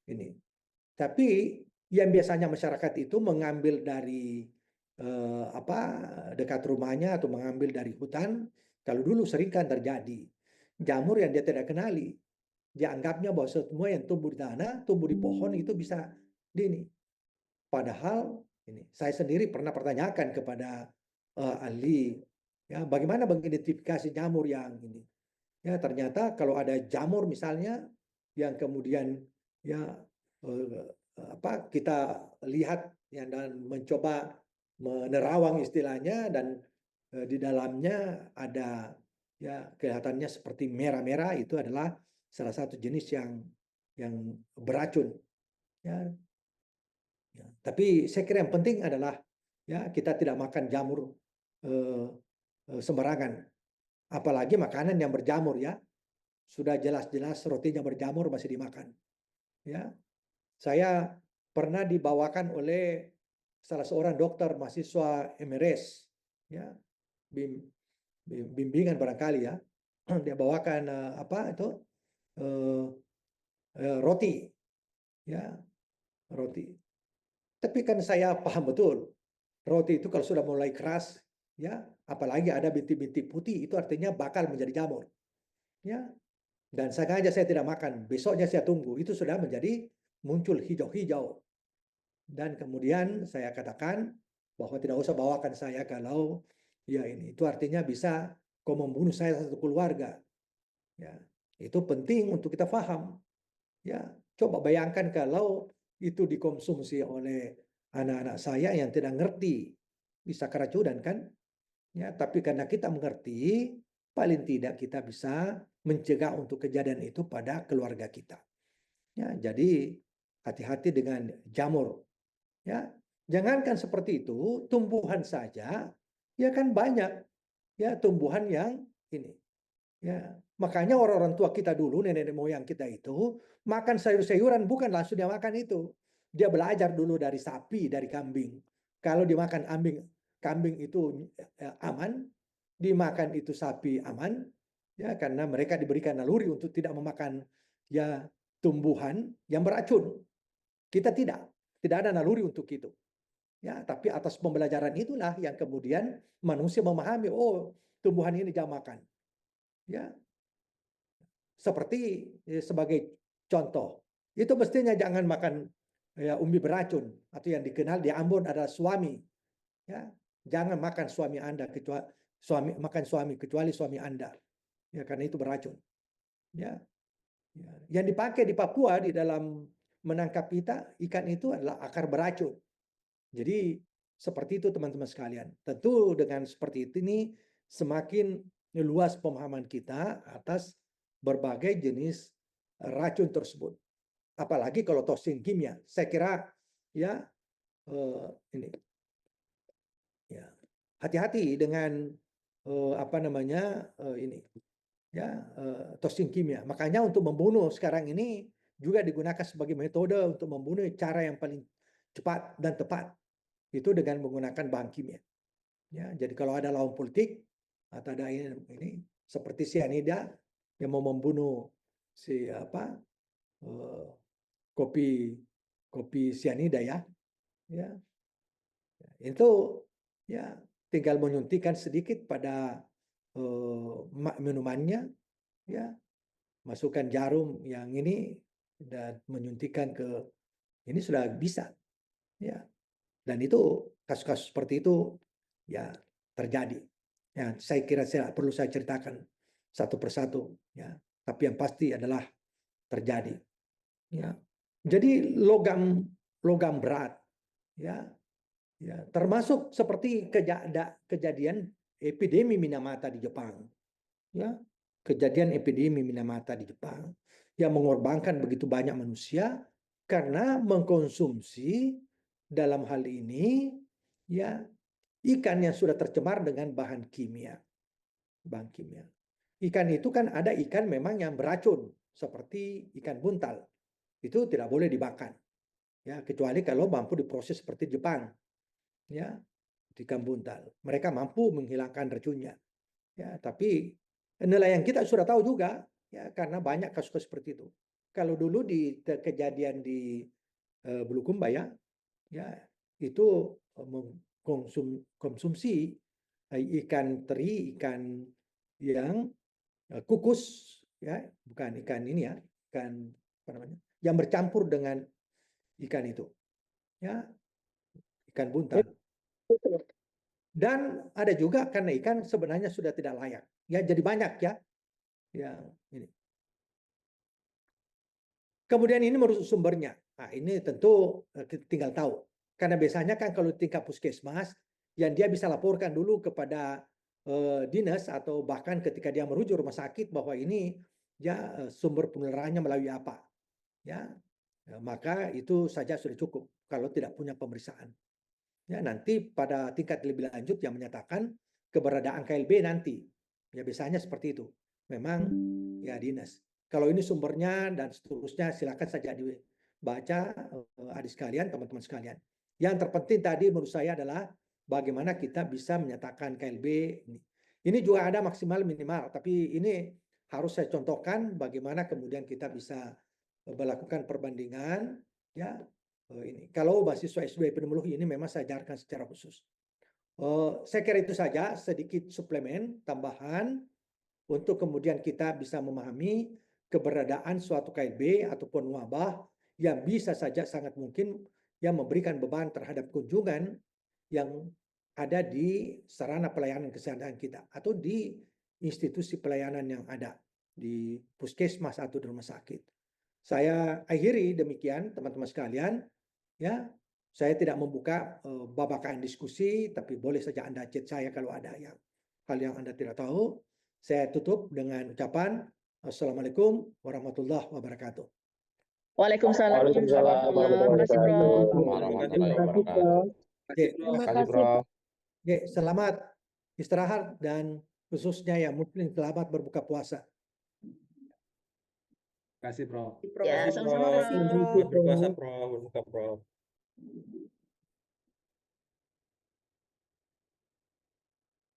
ini. Tapi yang biasanya masyarakat itu mengambil dari dekat rumahnya atau mengambil dari hutan, kalau dulu sering kan terjadi jamur yang dia tidak kenali. Dia anggapnya bahwa semua yang tumbuh di tanah, tumbuh di pohon itu bisa ini. Padahal ini saya sendiri pernah pertanyakan kepada ahli ya bagaimana mengidentifikasi jamur yang ini. Ya ternyata kalau ada jamur misalnya yang kemudian ya kita lihat ya dan mencoba menerawang istilahnya dan di dalamnya ada ya kelihatannya seperti merah-merah itu adalah salah satu jenis yang beracun ya. Ya, tapi saya kira yang penting adalah ya kita tidak makan jamur sembarangan, apalagi makanan yang berjamur ya. Sudah jelas-jelas rotinya berjamur masih dimakan. Ya, saya pernah dibawakan oleh salah seorang dokter mahasiswa MRS, ya, bimbingan barangkali ya. Dia bawakan roti, ya, roti. Tapi kan saya paham betul, roti itu kalau sudah mulai keras, ya, apalagi ada bintik-bintik putih, itu artinya bakal menjadi jamur. Ya, dan sengaja saya tidak makan. Besoknya saya tunggu, itu sudah menjadi muncul hijau-hijau. Dan kemudian saya katakan bahwa tidak usah bawakan saya kalau ya ini. Itu artinya bisa kau membunuh saya satu keluarga. Ya, itu penting untuk kita paham. Ya, coba bayangkan kalau itu dikonsumsi oleh anak-anak saya yang tidak ngerti, bisa keracunan kan? Ya, tapi karena kita mengerti, paling tidak kita bisa mencegah untuk kejadian itu pada keluarga kita. Ya, jadi hati-hati dengan jamur. Ya, jangankan seperti itu, tumbuhan saja, ya kan banyak ya tumbuhan yang ini. Ya, makanya orang-orang tua kita dulu, nenek moyang kita itu makan sayur-sayuran bukan langsung dia makan itu. Dia belajar dulu dari sapi, dari kambing. Kalau dimakan kambing itu aman, dimakan itu sapi aman, ya karena mereka diberikan naluri untuk tidak memakan ya tumbuhan yang beracun. Kita tidak ada naluri untuk itu. Ya, tapi atas pembelajaran itulah yang kemudian manusia memahami, oh tumbuhan ini jangan makan. Ya, seperti sebagai contoh, itu mestinya jangan makan ya, umbi beracun atau yang dikenal di Ambon adalah suami. Ya, jangan makan suami Anda kecuali suami Anda. Ya, karena itu beracun. Ya, ya. Yang dipakai di Papua di dalam menangkap ikan itu adalah akar beracun. Jadi seperti itu teman-teman sekalian. Tentu dengan seperti ini semakin luas pemahaman kita atas berbagai jenis racun tersebut. Apalagi kalau toksin kimia. Saya kira ya ini ya hati-hati dengan ini ya toksin kimia. Makanya untuk membunuh sekarang ini juga digunakan sebagai metode untuk membunuh cara yang paling cepat dan tepat itu dengan menggunakan bahan kimia. Ya, jadi kalau ada lawan politik atau ada ini seperti cyanida yang mau membunuh si apa kopi cyanida ya, itu ya tinggal menyuntikkan sedikit pada minumannya, ya masukkan jarum yang ini dan menyuntikkan ke ini sudah bisa, ya. Dan itu kasus-kasus seperti itu ya terjadi. Ya, saya kira perlu saya ceritakan satu persatu, ya. Tapi yang pasti adalah terjadi, ya. Jadi logam berat, ya, termasuk seperti kejadian epidemi Minamata di Jepang, ya, kejadian epidemi Minamata di Jepang yang mengorbankan begitu banyak manusia karena mengkonsumsi dalam hal ini ya ikan yang sudah tercemar dengan bahan kimia. Ikan itu kan ada ikan memang yang beracun seperti ikan buntal. Itu tidak boleh dimakan. Ya, kecuali kalau mampu diproses seperti Jepang. Ya, ikan buntal. Mereka mampu menghilangkan racunnya. Ya, tapi nelayan kita sudah tahu juga ya karena banyak kasus-kasus seperti itu. Kalau dulu di kejadian di Bulukumba ya itu konsumsi ikan teri, ikan yang kukus ya, bukan ikan ini ya, ikan apa namanya? Yang bercampur dengan ikan itu. Ya, ikan buntal. Dan ada juga karena ikan sebenarnya sudah tidak layak. Ya, jadi banyak ya. Ya, ini. Kemudian ini menurut sumbernya. Nah, ini tentu tinggal tahu. Karena biasanya kan kalau tingkat puskesmas, yang dia bisa laporkan dulu kepada dinas atau bahkan ketika dia merujuk rumah sakit bahwa ini ya sumber penularannya melalui apa. Ya, maka itu saja sudah cukup kalau tidak punya pemeriksaan. Ya, nanti pada tingkat lebih lanjut yang menyatakan keberadaan KLB nanti. Ya biasanya seperti itu. Memang ya dinas. Kalau ini sumbernya dan seterusnya silakan saja dibaca adik sekalian, teman-teman sekalian. Yang terpenting tadi menurut saya adalah bagaimana kita bisa menyatakan KLB ini. Ini juga ada maksimal minimal, tapi ini harus saya contohkan bagaimana kemudian kita bisa melakukan perbandingan ya ini. Kalau mahasiswa S2 epidemiologi ini memang saya ajarkan secara khusus. Saya kira itu saja sedikit suplemen tambahan untuk kemudian kita bisa memahami keberadaan suatu KLB ataupun wabah yang bisa saja sangat mungkin yang memberikan beban terhadap kunjungan yang ada di sarana pelayanan kesehatan kita atau di institusi pelayanan yang ada di puskesmas atau di rumah sakit. Saya akhiri demikian teman-teman sekalian. Ya, saya tidak membuka babakan diskusi, tapi boleh saja Anda chat saya kalau ada hal yang Anda tidak tahu. Saya tutup dengan ucapan Assalamualaikum warahmatullahi wabarakatuh. Waalaikumsalam. Waalaikumsalam Terima kasih, Prof. warahmatullahi wabarakatuh. Terima Terima kasih, kasih. Prof. Selamat istirahat dan khususnya yang muslim selamat berbuka puasa. Terima kasih, Prof. Ya, Terima kasih, sama-sama, Prof. Prof. Selamat berpuasa, Prof. Berbuka, Prof.